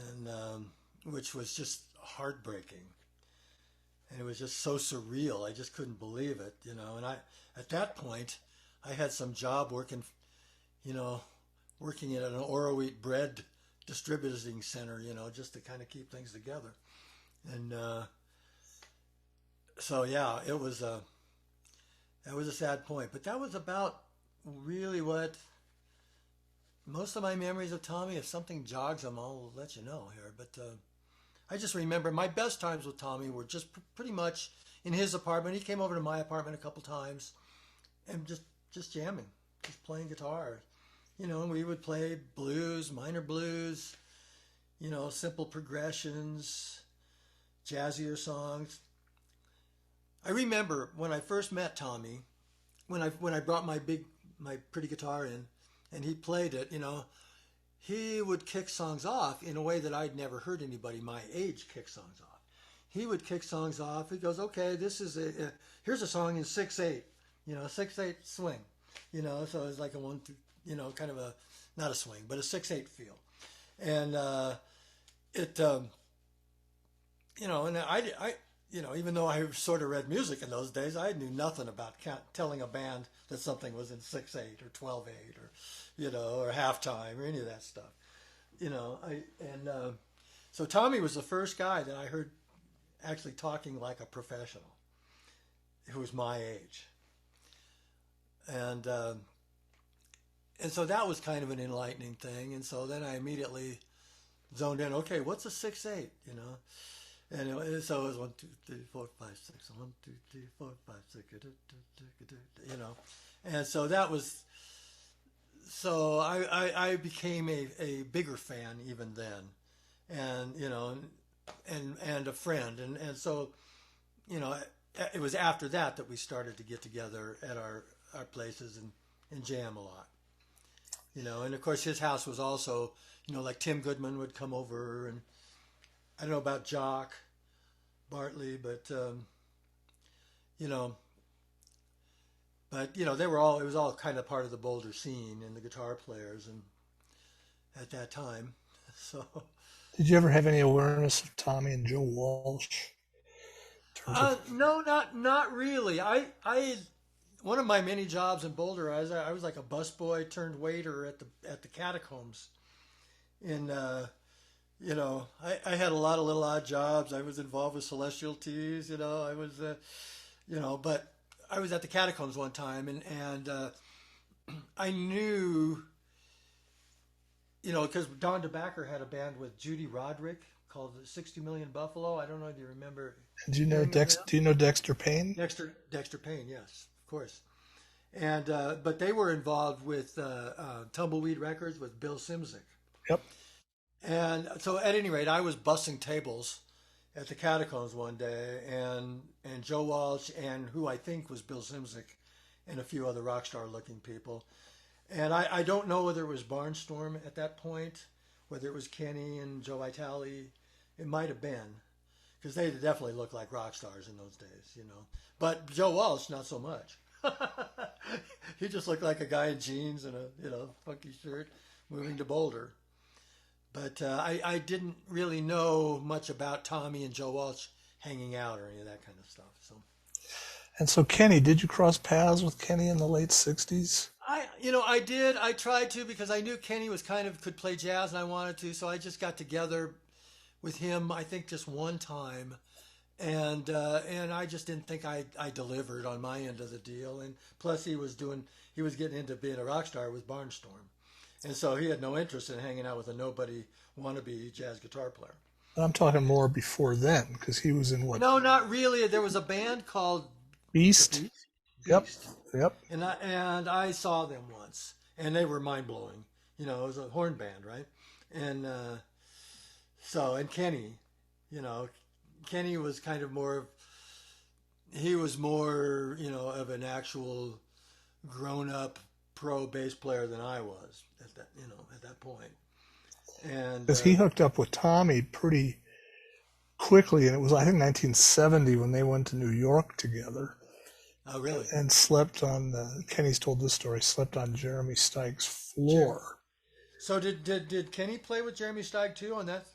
and which was just heartbreaking, and it was just so surreal. I just couldn't believe it, And at that point, I had some job working, you know, working at an Oro Wheat bread distributing center, just to kind of keep things together. And so yeah, that was a sad point. But that was about really what most of my memories of Tommy, if something jogs them, I'll let you know here. But I just remember my best times with Tommy were just pretty much in his apartment. He came over to my apartment a couple times and just jamming, just playing guitar. And we would play blues, minor blues, simple progressions, jazzier songs. I remember when I first met Tommy, when I brought my pretty guitar in, and he played it. He would kick songs off in a way that I'd never heard anybody my age kick songs off. He would kick songs off. He goes, okay, this is here's a song in 6/8, 6/8 swing, so it's like a 1-2, kind of a, not a swing, but a 6/8 feel. And and I even though I sort of read music in those days, I knew nothing about telling a band that something was in 6/8 or 12/8 or or halftime or any of that stuff. So Tommy was the first guy that I heard actually talking like a professional, who was my age, and so that was kind of an enlightening thing. And so then I immediately zoned in. Okay, what's a 6/8? And so it was 1, 2, 3, 4, 5, 6. 1, 2, 3, 4, 5, 6. And so that was. So I became a bigger fan even then, and and a friend, and so it was after that we started to get together at our places and jam a lot. And of course his house was also, like Tim Goodman would come over, and I don't know about Jock Bartley, but they were all, it was all kind of part of the Boulder scene and the guitar players and at that time. So did you ever have any awareness of Tommy and Joe Walsh? No, not really. I one of my many jobs in Boulder, I was like a busboy turned waiter at the catacombs. And I had a lot of little odd jobs. I was involved with Celestial Teas. I was but I was at the catacombs one time, and I knew, because Don DeBacker had a band with Judy Roderick called 60 Million Buffalo. I don't know if you remember. Do you know Dexter Payne? Dexter Payne, yes, of course. And but they were involved with Tumbleweed Records with Bill Simzik. Yep. And so at any rate, I was bussing tables at the catacombs one day, and Joe Walsh and who I think was Bill Simzik and a few other rock star looking people. And I don't know whether it was Barnstorm at that point, whether it was Kenny and Joe Vitale. It might have been, because they definitely looked like rock stars in those days, But Joe Walsh, not so much. He just looked like a guy in jeans and a funky shirt moving to Boulder. But I didn't really know much about Tommy and Joe Walsh hanging out or any of that kind of stuff. And so Kenny, did you cross paths with Kenny in the late 60s? I did. I tried to, because I knew Kenny was could play jazz and I wanted to. So I just got together with him, I think just one time. And I just didn't think I delivered on my end of the deal. And plus he was getting into being a rock star with Barnstorm. And so he had no interest in hanging out with a nobody wannabe jazz guitar player. I'm talking more before then, because he was in what? No, not really. There was a band called Beast. Yep. And I saw them once, and they were mind blowing. It was a horn band, right? And and Kenny, Kenny was kind of more. He was more, of an actual grown up pro bass player than I was at that point. And because he hooked up with Tommy pretty quickly, and it was, I think, 1970 when they went to New York together. Oh, really? And slept on Kenny's told this story. Slept on Jeremy Steig's floor. So did Kenny play with Jeremy Steig too on that?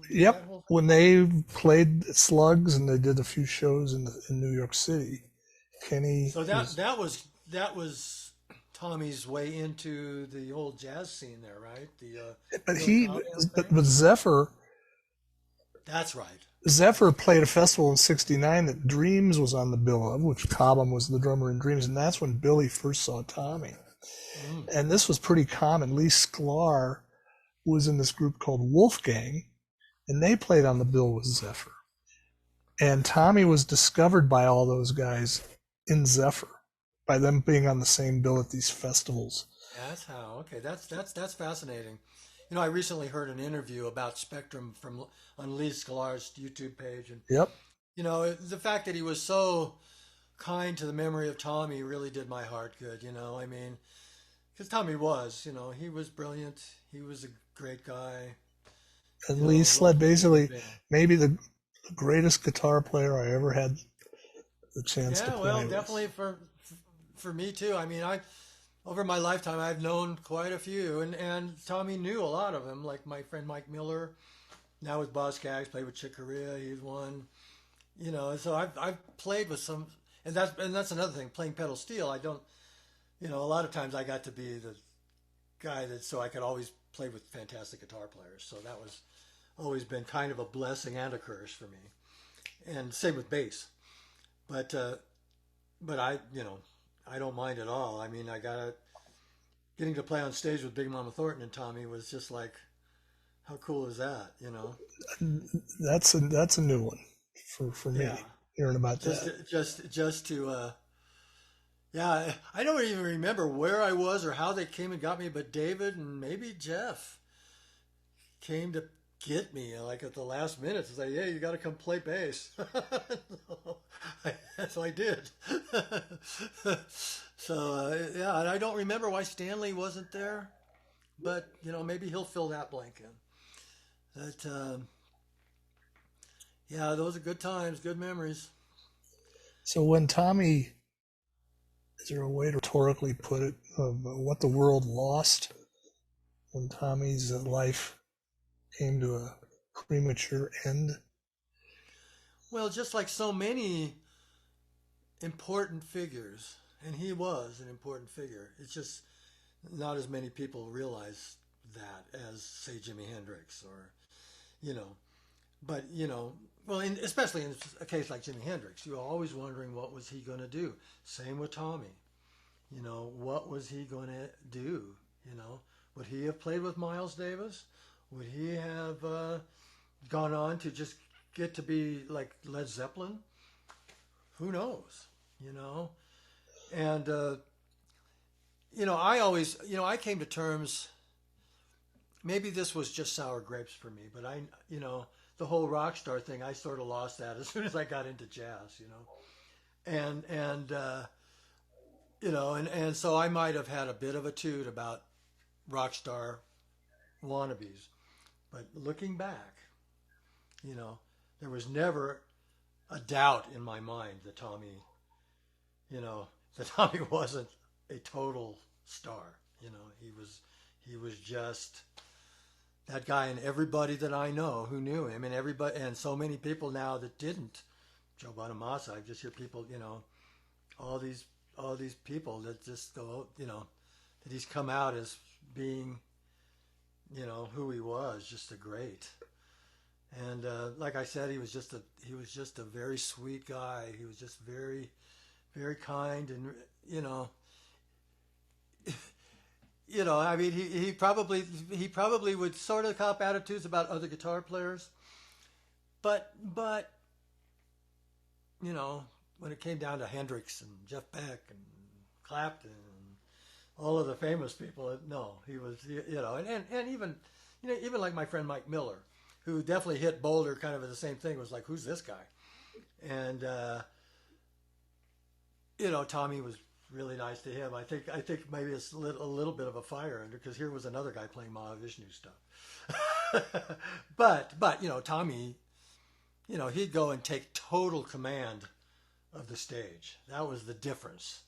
Yep. That whole... When they played Slugs and they did a few shows in New York City, Kenny. So that was Tommy's way into the whole jazz scene there, right? But Zephyr. That's right. Zephyr played a festival in '69 that Dreams was on the bill of, which Cobham was the drummer in Dreams, and that's when Billy first saw Tommy. Mm. And this was pretty common. Lee Sklar was in this group called Wolfgang, and they played on the bill with Zephyr. And Tommy was discovered by all those guys in Zephyr, by them being on the same bill at these festivals. That's how. Okay, that's fascinating. You know, I recently heard an interview about Spectrum from on Lee Sklar's YouTube page, and Yep. you know, the fact that he was so kind to the memory of Tommy really did my heart good. You know, I mean, because Tommy was, you know, he was brilliant. He was a great guy. And You Lee know, Sled, loved being in the basically band. maybe the greatest guitar player I ever had the chance to Yeah, play well, with. definitely for me too. I mean, I over my lifetime I've known quite a few, and Tommy knew a lot of them. Like my friend Mike Miller, now with Boz Scaggs, played with Chick Corea. He's one. You know, so I've played with some, and that's another thing. Playing pedal steel, I don't. You know, a lot of times I got to be the guy that so I could always play with fantastic guitar players. So that was always been kind of a blessing and a curse for me. And same with bass. But I, you know, I don't mind at all. I mean, I got getting to play on stage with Big Mama Thornton and Tommy was just like, how cool is that? You know? That's a new one for me, Yeah. hearing about Just that. just to yeah, I don't even remember where I was or how they came and got me, but David and maybe Jeff came to get me like at the last minute to say, "Yeah, you got to come play bass." So I did. So yeah, and I don't remember why Stanley wasn't there, but you know maybe he'll fill that blank in. But yeah, those are good times, good memories. So when Tommy, is there a way to rhetorically put it of what the world lost when Tommy's life came to a premature end? Well, just like so many important figures, and he was an important figure. It's just not as many people realize that as say Jimi Hendrix or you know. But you know, well, especially in a case like Jimi Hendrix, you're always wondering what was he going to do. Same with Tommy. You know, what was he going to do? You know, would he have played with Miles Davis? Would he have gone on to just get to be like Led Zeppelin? Who knows? You know, and you know, I always, you know, I came to terms. Maybe this was just sour grapes for me, but I, you know, the whole rock star thing, I sort of lost that as soon as I got into jazz, you know, and you know, and so I might have had a bit of a toot about rock star wannabes, but looking back, you know, there was never a doubt in my mind that Tommy, you know, that Tommy wasn't a total star. You know, he was just that guy, and everybody that I know who knew him, and everybody, and so many people now that didn't. Joe Bonamassa, I just hear people, you know, all these all these people that just go, you know, that he's come out as being, you know, who he was, just a great. And like I said, he was just a very sweet guy. He was just very kind, and you know, you know, I mean, he probably would sort of cop attitudes about other guitar players, but you know, when it came down to Hendrix and Jeff Beck and Clapton and all of the famous people, no, he was, you know, and even, you know, even like my friend Mike Miller, who definitely hit Boulder kind of at the same thing, was like, who's this guy? And you know, Tommy was really nice to him. I think maybe it's a little bit of a fire under because here was another guy playing Mahavishnu stuff. But you know, Tommy, you know, he'd go and take total command of the stage. That was the difference.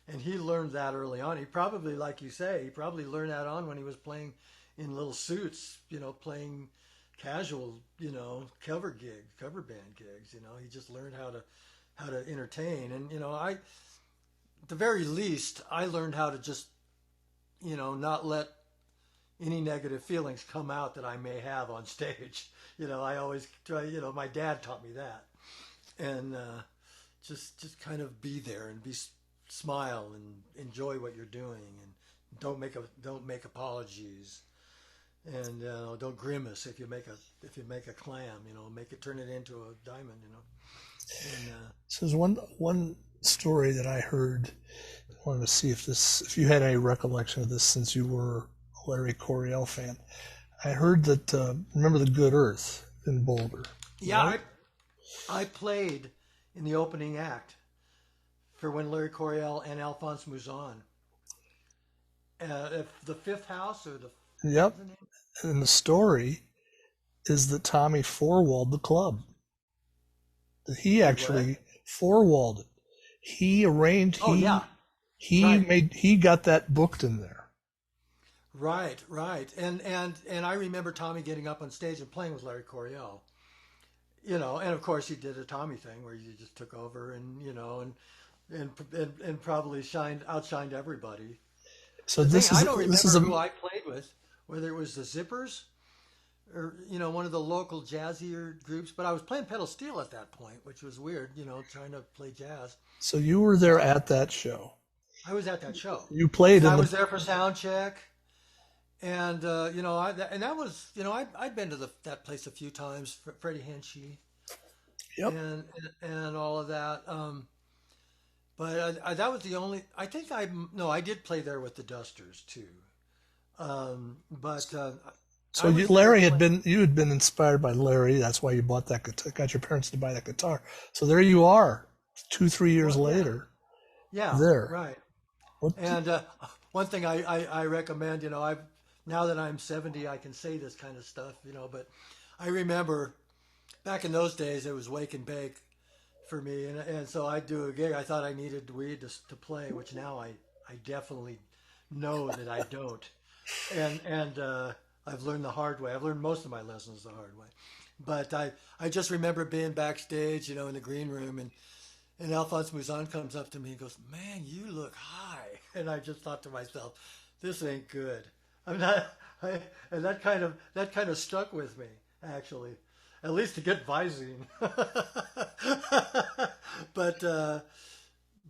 And he learned that early on. He probably, like you say, he probably learned that on when he was playing in little suits, you know, playing casual, you know, cover band gigs. You know, he just learned how to entertain. And you know, at the very least, I learned how to just, you know, not let any negative feelings come out that I may have on stage. You know, I always try. You know, my dad taught me that, and just kind of be there and be smile and enjoy what you're doing, and don't make apologies, and don't grimace if you make a clam. Make it turn it into a diamond. And So there's one story that I heard. I wanted to see if you had any recollection of this since you were a Larry Coryell fan. I heard that remember the Good Earth in Boulder, yeah, right? I played in the opening act for when Larry Coryell and Alphonse Mouzon. If the Fifth House or the what Yep. was the name? And the story is that Tommy four-walled the club. That he Did what? actually four-walled it. He arranged. Oh yeah, He right, made. He got that booked in there. right. And I remember Tommy getting up on stage and playing with Larry Coryell. And of course he did a Tommy thing where you just took over and and probably outshined everybody. So The thing, this I is don't this is remember a who I played with, whether it was the Zippers or one of the local jazzier groups. But I was playing pedal steel at that point, which was weird. Trying to play jazz. so you were there at that show. I was at that show, You played and in I the. was there for sound check. And and that was I'd been to that place a few times, Freddie Henchy, Yep. and all of that. But that was the only. I think I no, I did play there with the Dusters too. But So I was there Larry playing. you had been inspired by Larry. That's why you bought that guitar, got your parents to buy that guitar. So there you are, 2 3 years Well, yeah, later. yeah, There. right. What? And one thing I recommend, I've now that I'm 70, I can say this kind of stuff, But I remember back in those days, it was wake and bake for me, and so I'd do a gig. I thought I needed weed to play, which now I definitely know that I don't. And I've learned the hard way. I've learned most of my lessons the hard way. But I just remember being backstage, in the green room, and Alphonse Mouzon comes up to me and goes, "Man, you look high." And I just thought to myself, "This ain't good." I'm not, and that kind of stuck with me actually, at least to get Visine. but uh,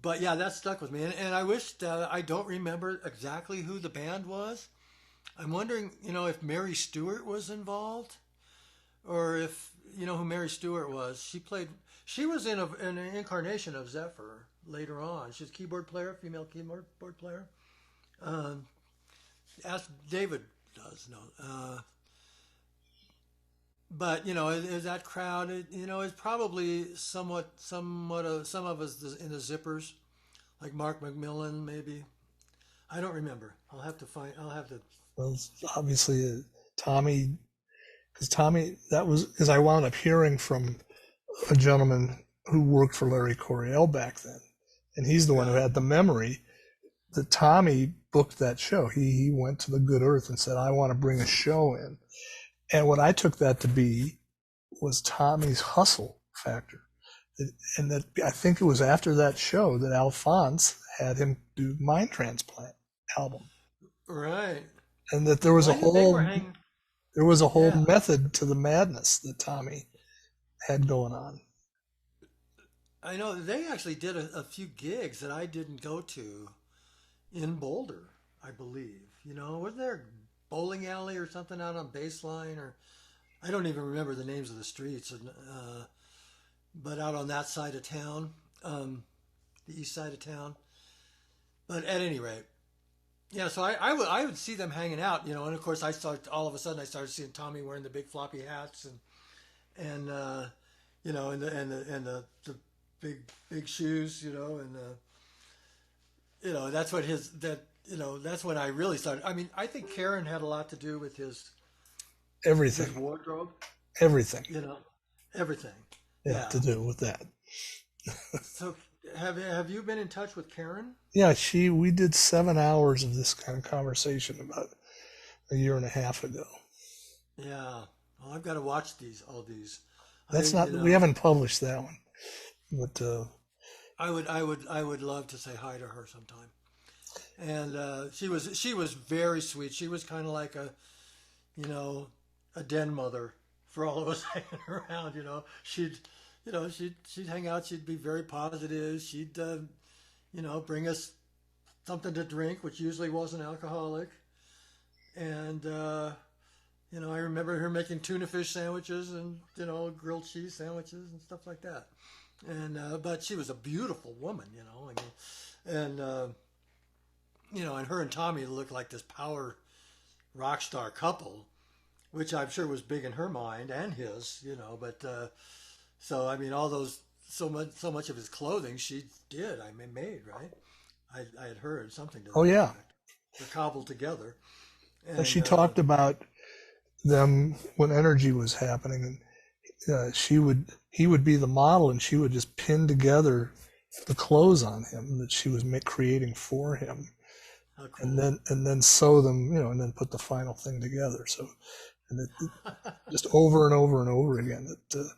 but yeah, that stuck with me, and I wish I don't remember exactly who the band was. I'm wondering, if Mary Stewart was involved, or if you know who Mary Stewart was. She was in an incarnation of Zephyr later on. She's a keyboard player, female keyboard player. Um, Ask David does know. But is that crowd? Is probably somewhat of some of us in the Zippers, like Mark McMillan, maybe. I don't remember. I'll have to find. I'll have to. Well, obviously, Tommy, because Tommy, that was because I wound up hearing from a gentleman who worked for Larry Coryell back then, and he's the one who Yeah. had the memory that Tommy booked that show. He went to the Good Earth and said, "I want to bring a show in," and what I took that to be was Tommy's hustle factor. And that I think it was after that show that Alphonse had him do Mind Transplant album, Right. and that there was Well, a I knew they were whole hanging. Yeah. method to the madness that Tommy had going on. I know they actually did a few gigs that I didn't go to in Boulder, I believe. Wasn't there a bowling alley or something out on Baseline, or I don't even remember the names of the streets, but out on that side of town, the east side of town. But at any rate, yeah. So I would see them hanging out, and of course all of a sudden I started seeing Tommy wearing the big floppy hats and and the big shoes, and that's what his that that's when I really started. I mean, I think Karen had a lot to do with his Everything, wardrobe, everything, you know, everything. yeah, Yeah. to do with that. So have you been in touch with Karen? Yeah, we did 7 hours of this kind of conversation about a year and a half ago. Yeah. Well, I've got to watch all these. I That's not, you we know haven't published that one, but I would love to say hi to her sometime. And she was very sweet. She was kind of like you know a den mother for all of us hanging around. She'd she'd hang out. She'd be very positive. She'd bring us something to drink, which usually wasn't alcoholic. And, I remember her making tuna fish sandwiches and, grilled cheese sandwiches and stuff like that. And, but she was a beautiful woman, and her and Tommy looked like this power rock star couple, which I'm sure was big in her mind and his, but, so, all those, so much of his clothing she did, made, right? I had heard something to Oh that yeah. effect. They're cobbled together. And And she talked about them when Energy was happening, and he would be the model, and she would just pin together the clothes on him that she was creating for him, how and cool. then sew them, and then put the final thing together. So, and it just over and over and over again. That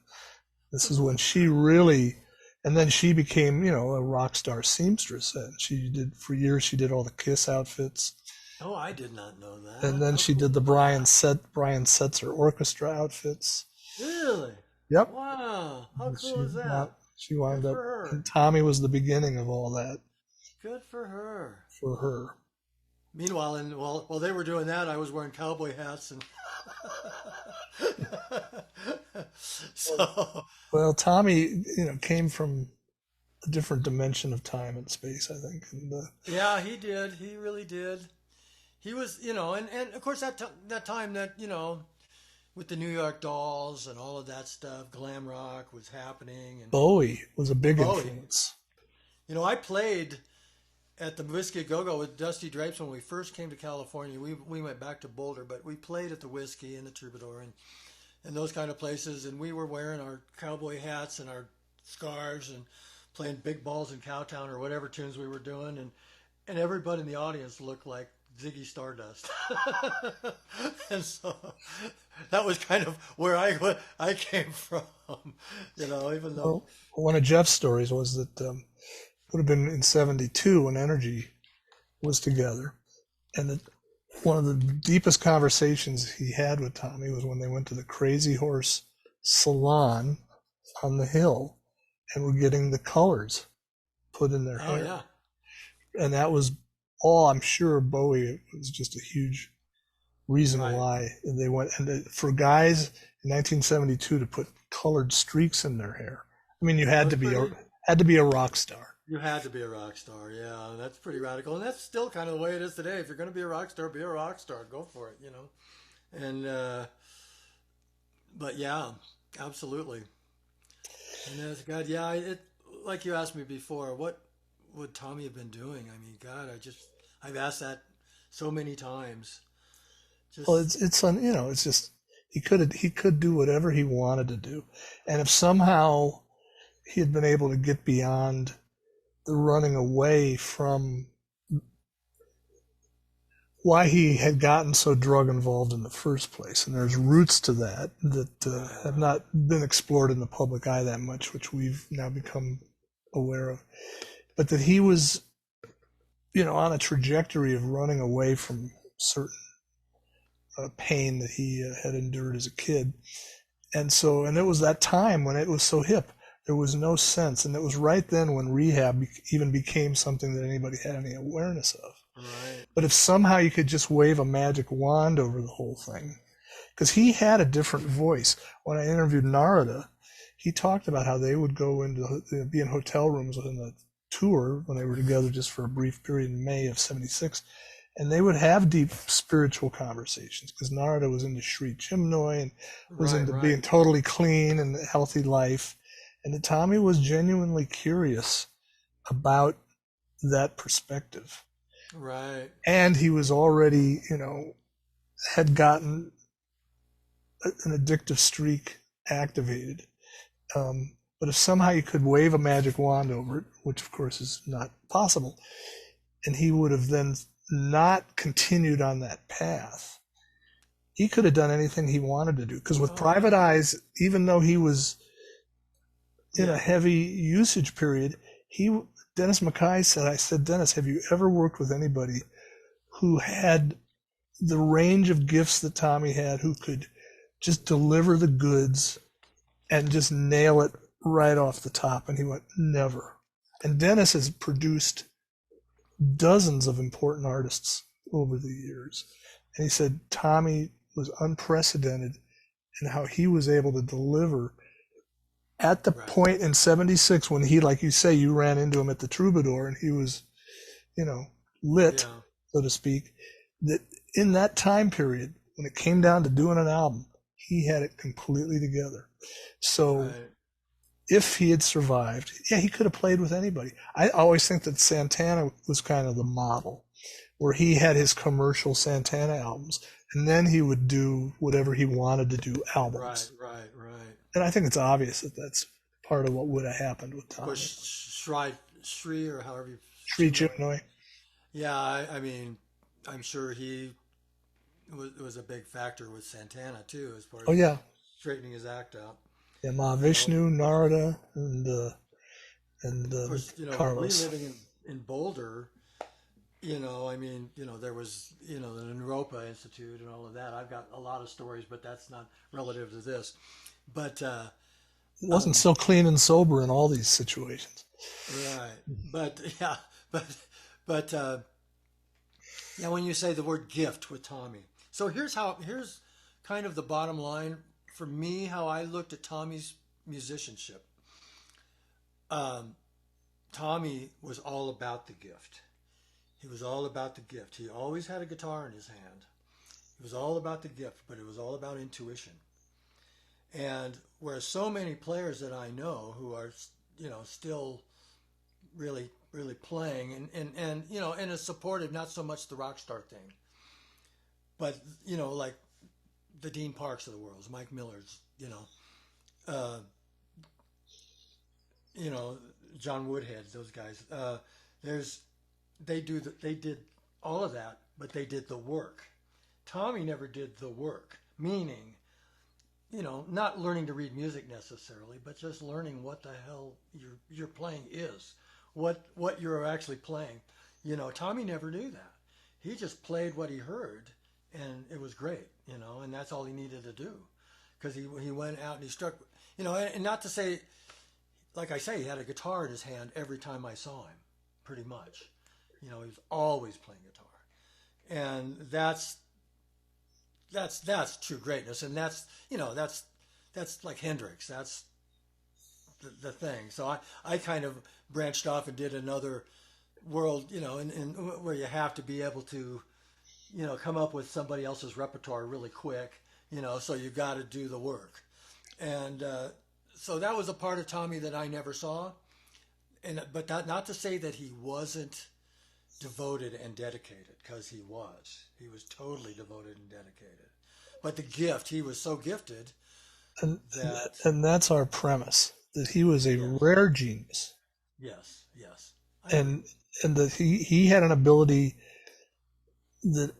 this is when she really, and then she became, a rock star seamstress. And she did for years. She did all the Kiss outfits. Oh, I did not know And that. then How she cool did the is that? Brian Setzer orchestra outfits. Really? Yep. Wow. How And cool is that? she Good wound up, for her. and Tommy was the beginning of all that Good for her. for her. Meanwhile, while they were doing that, I was wearing cowboy hats and so Well, Tommy, came from a different dimension of time and space, I think. And yeah, he did. He really did. He was, and of course that time that with the New York Dolls and all of that stuff, glam rock was happening, and Bowie was a big Bowie. influence. I played at the Whiskey a Go Go with Dusty Drapes when we first came to California. We went back to Boulder, but we played at the Whiskey and the Troubadour and those kind of places, and we were wearing our cowboy hats and our scarves and playing Big Balls in Cowtown or whatever tunes we were doing, and everybody in the audience looked like Ziggy Stardust. And so that was kind of where I came from, even though, Well, one of Jeff's stories was that would have been in '72 when Energy was together, and that one of the deepest conversations he had with Tommy was when they went to the Crazy Horse salon on the hill and were getting the colors put in their oh hair. yeah, And that was all, I'm sure, Bowie. It was just a huge reason right. why they went. And for guys in 1972 to put colored streaks in their hair, you That had was to be pretty. a rock star. You had to be a rock star, yeah. That's pretty radical, and that's still kind of the way it is today. If you're going to be a rock star, be a rock star. Go for it. And but yeah, absolutely. And God, yeah, it like you asked me before, what would Tommy have been doing? God, I've asked that so many times. Well, Just it's just he could do whatever he wanted to do, and if somehow he had been able to get beyond the running away from why he had gotten so drug involved in the first place, and there's roots to that have not been explored in the public eye that much, which we've now become aware of, but that he was, on a trajectory of running away from certain pain that he had endured as a kid. And it was that time when it was so hip. There was no sense. And it was right then when rehab even became something that anybody had any awareness of. right, But if somehow you could just wave a magic wand over the whole thing, because he had a different voice. When I interviewed Narada, he talked about how they would go be in hotel rooms within the tour when they were together just for a brief period in May of '76. And they would have deep spiritual conversations because Narada was into Sri Chinmoy and was right, into being right, totally clean and a healthy life. And that Tommy was genuinely curious about that perspective. right. And he was already, had gotten an addictive streak activated. But if somehow you could wave a magic wand over it, which of course is not possible, and he would have then not continued on that path, he could have done anything he wanted to do. Because with Oh, Private Eyes, even though he was in a yeah. heavy usage period, Dennis Mackay said, I said, Dennis, have you ever worked with anybody who had the range of gifts that Tommy had, who could just deliver the goods and just nail it right off the top? And he went, never. And Dennis has produced dozens of important artists over the years. And he said Tommy was unprecedented in how he was able to deliver at the Right. point in 76 when he, like you say, you ran into him at the Troubadour and he was, lit, Yeah. so to speak, that in that time period, when it came down to doing an album, he had it completely together. So Right. if he had survived, yeah, he could have played with anybody. I always think that Santana was kind of the model, where he had his commercial Santana albums, and then he would do whatever he wanted to do albums. Right. And I think it's obvious that that's part of what would have happened with Of course, Tommy. Shri, or however you, Street Illinois. Yeah, I mean, I'm sure he was a big factor with Santana too, as far Oh as yeah, straightening his act out. yeah, You know, Mahavishnu, Narada, and of course, we Carlos. living in Boulder, I mean, there was, the Naropa Institute and all of that. I've got a lot of stories, but that's not relative to this. But It wasn't so clean and sober in all these situations. right, but yeah, but yeah, when you say the word gift with Tommy, so here's kind of the bottom line for me, how I looked at Tommy's musicianship. Tommy was all about the gift. He was all about the gift. He always had a guitar in his hand. It was all about the gift, but it was all about intuition. And whereas so many players that I know who are, still really, really playing and is supportive, not so much the rock star thing, but, like the Dean Parks of the world, Mike Miller's, uh, John Woodhead, those guys, they did all of that, but they did the work. Tommy never did the work, meaning, not learning to read music necessarily, but just learning what the hell your playing is, what you're actually playing. Tommy never knew that. He just played what he heard, and it was great, and that's all he needed to do, because he went out and he struck, and not to say, like I say, he had a guitar in his hand every time I saw him, pretty much. He was always playing guitar, and that's true greatness, and that's like Hendrix. That's the thing. So I kind of branched off and did another world, and where you have to be able to, come up with somebody else's repertoire really quick, so you got to do the work, and so that was a part of Tommy that I never saw, but not to say that he wasn't devoted and dedicated, because he was totally devoted and dedicated, but the gift, he was so gifted And that and that's our premise, that he was a yes, rare genius, yes, I agree. and that he had an ability that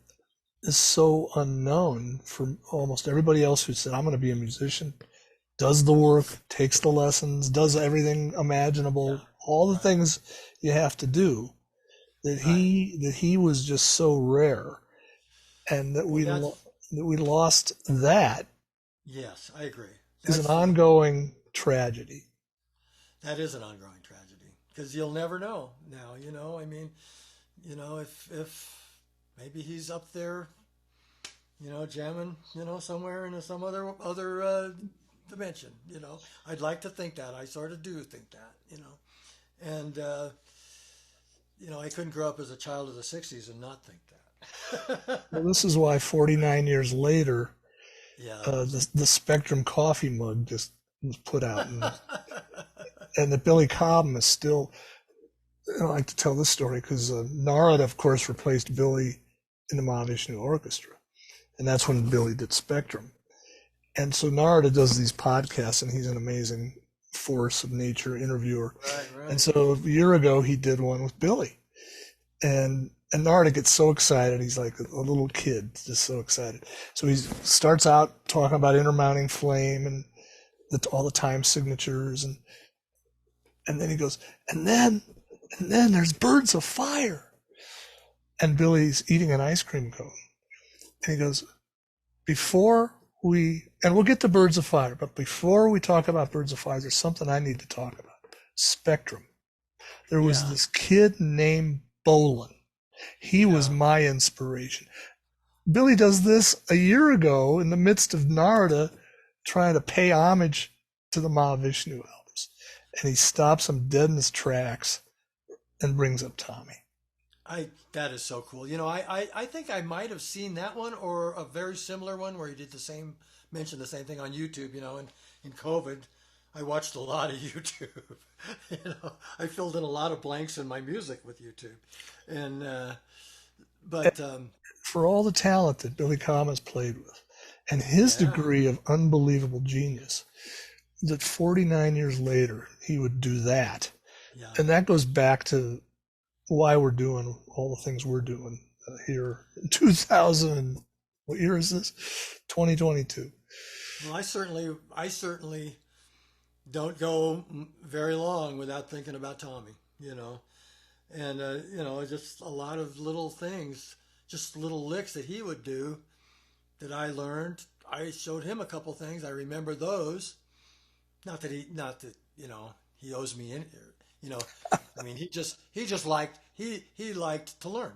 is so unknown for almost everybody else who said, I'm going to be a musician, does the work, takes the lessons, does everything imaginable, Yeah, all the right, things you have to do, right. that he was just so rare, and Well, that we lost that yes, I agree. is an That's ongoing tragedy. that is an ongoing tragedy, because you'll never know now. I mean, if maybe he's up there, jamming, somewhere in some other dimension. I'd like to think that. I sort of do think that. And I couldn't grow up as a child of the '60s and not think that. Well, this is why 49 years later, Yeah. the Spectrum coffee mug just was put out, and that Billy Cobham is still. I like to tell this story because Narada, of course, replaced Billy in the Mahavishnu Orchestra, and that's when Billy did Spectrum. And so Narada does these podcasts, and he's an amazing force of nature interviewer. And Right. so a year ago, he did one with Billy, and Narada gets so excited. He's like a little kid, just so excited. So he starts out talking about intermounting flame and all the time signatures, and then he goes, and then there's birds of fire. And Billy's eating an ice cream cone, and he goes, we'll get to birds of fire, but before we talk about birds of fire, there's something I need to talk about: Spectrum. There was Yeah, this kid named Bolin. He was yeah. my inspiration. Billy does this a year ago in the midst of Narada trying to pay homage to the Mahavishnu albums. And he stops him dead in his tracks and brings up Tommy. That is so cool. I think I might have seen that one or a very similar one where he did the same, mentioned the same thing on YouTube. And in COVID, I watched a lot of YouTube. I filled in a lot of blanks in my music with YouTube, and but For all the talent that Billy Commons played with and his yeah, degree of unbelievable genius, that 49 years later he would do that. yeah. And that goes back to why we're doing all the things we're doing here in 2000. What year is this? 2022. Well, I certainly don't go very long without thinking about Tommy. And just a lot of little things, just little licks that he would do that I learned. I showed him a couple things. I remember those. Not that he owes me any. You know, I mean, he liked to learn.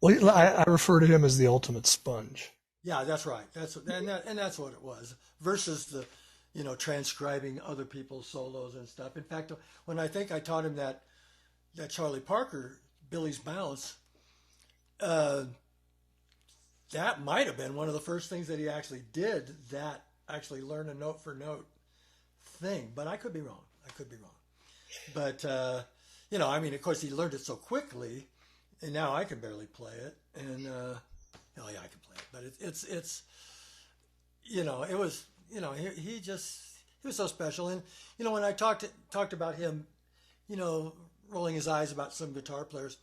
Well, He liked. I refer to him as the ultimate sponge. Yeah, that's right. And that's what it was. Versus the, transcribing other people's solos and stuff. In fact, when I think I taught him that Charlie Parker, Billy's Bounce, uh, that might have been one of the first things that he actually did. That actually learn a note for note thing. But I could be wrong. I could be wrong. But I mean, of course, he learned it so quickly, and now I can barely play it. And oh yeah, I can play it, but it's it was he was so special. And when I talked about him, rolling his eyes about some guitar players,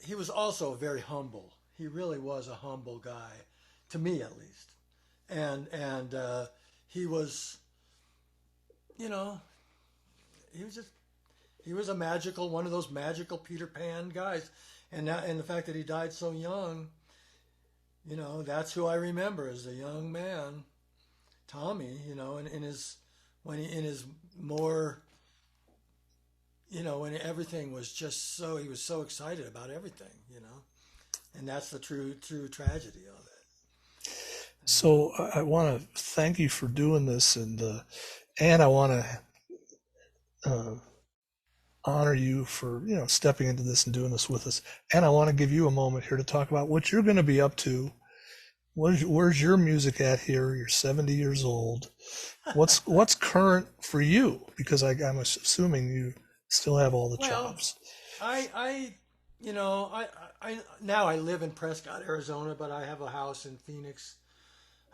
he was also very humble. He really was a humble guy, to me at least. And he was, you know, he was a magical, one of those magical Peter Pan guys. And the fact that he died so young, that's who I remember as a young man, Tommy. And in his more, when everything was just so, he was so excited about everything, and that's the true tragedy of it. So I want to thank you for doing this, and I want to honor you for stepping into this and doing this with us. And I want to give you a moment here to talk about what you're going to be up to. Where's your music at here? You're 70 years old. What's current for you? Because I'm assuming you still have all the Well, chops. I now I live in Prescott, Arizona, but I have a house in Phoenix.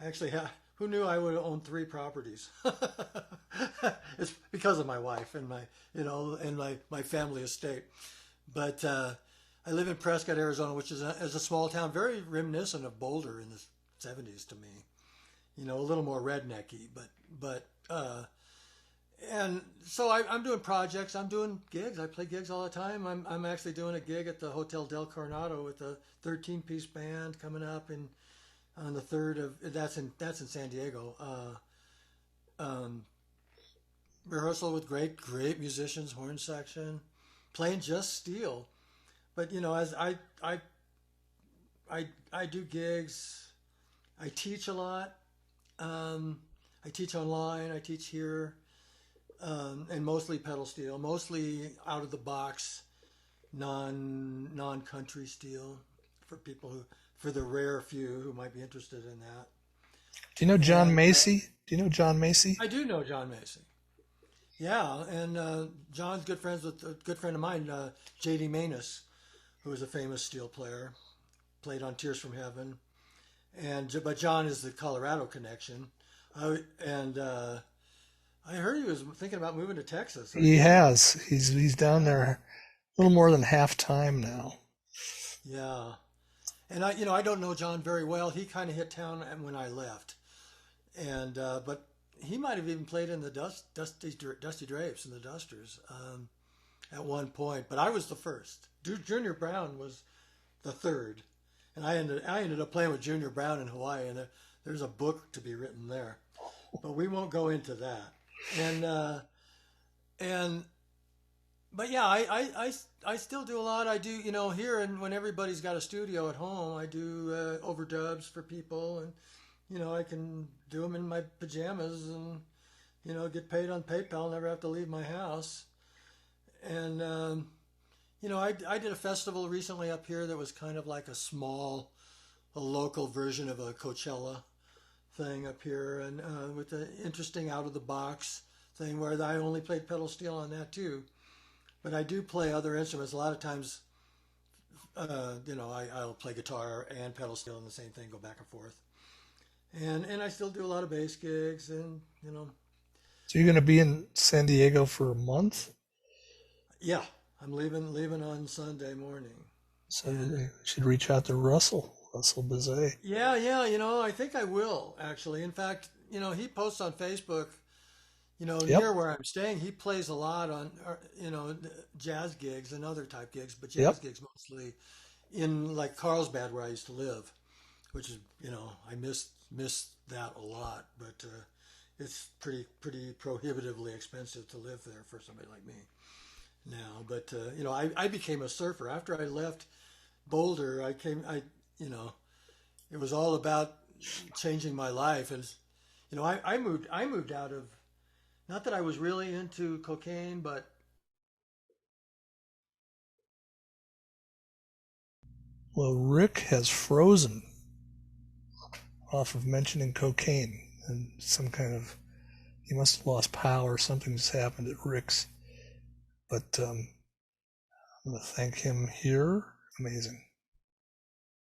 I actually have. Who knew I would own three properties? It's because of my wife and my family estate. But I live in Prescott, Arizona, which is a small town, very reminiscent of Boulder in the '70s to me. A little more rednecky, but and so I'm doing projects. I'm doing gigs. I play gigs all the time. I'm actually doing a gig at the Hotel Del Coronado with a 13-piece band coming up on the 3rd of that's in San Diego. Rehearsal with great musicians, horn section, playing just steel. But as I do gigs, I teach a lot. I teach online. I teach here. And mostly pedal steel, mostly out of the box, non country steel for the rare few who might be interested in that. Do you know John And Macy? Do you know John Macy? I do know John Macy. Yeah, and John's good friends with a good friend of mine, J.D. Manus, who is a famous steel player, played on Tears from Heaven, but John is the Colorado connection, I heard he was thinking about moving to Texas. He has. He's down there a little more than half time now. Yeah, and I don't know John very well. He kind of hit town when I left, and but he might have even played in the Dusty Drapes and the Dusters at one point. But I was the first. Junior Brown was the third, and I ended up playing with Junior Brown in Hawaii, and there's a book to be written there. But we won't go into that. And But yeah, I still do a lot. I do, here, and when everybody's got a studio at home, I do overdubs for people, and I can do them in my pajamas, and get paid on PayPal, never have to leave my house. And I did a festival recently up here that was kind of like a local version of a Coachella thing up here, and with the interesting out of the box thing where I only played pedal steel on that too. But I do play other instruments. A lot of times, I'll play guitar and pedal steel and the same thing, go back and forth. And I still do a lot of bass gigs, and So you're going to be in San Diego for a month? yeah, I'm leaving on Sunday morning. So And you should reach out to Russell Bizet. yeah, I think I will actually. In fact, he posts on Facebook. Yep, Near where I'm staying, he plays a lot on, jazz gigs and other type gigs, but yep. jazz gigs mostly in like Carlsbad where I used to live, which is, I miss that a lot, but it's pretty prohibitively expensive to live there for somebody like me now. But I became a surfer after I left Boulder. It was all about changing my life, and I moved out of, not that I was really into cocaine, but Well, Rick has frozen off of mentioning cocaine and some kind of, he must have lost power. Something's happened at Rick's. But I'm going to thank him here. Amazing.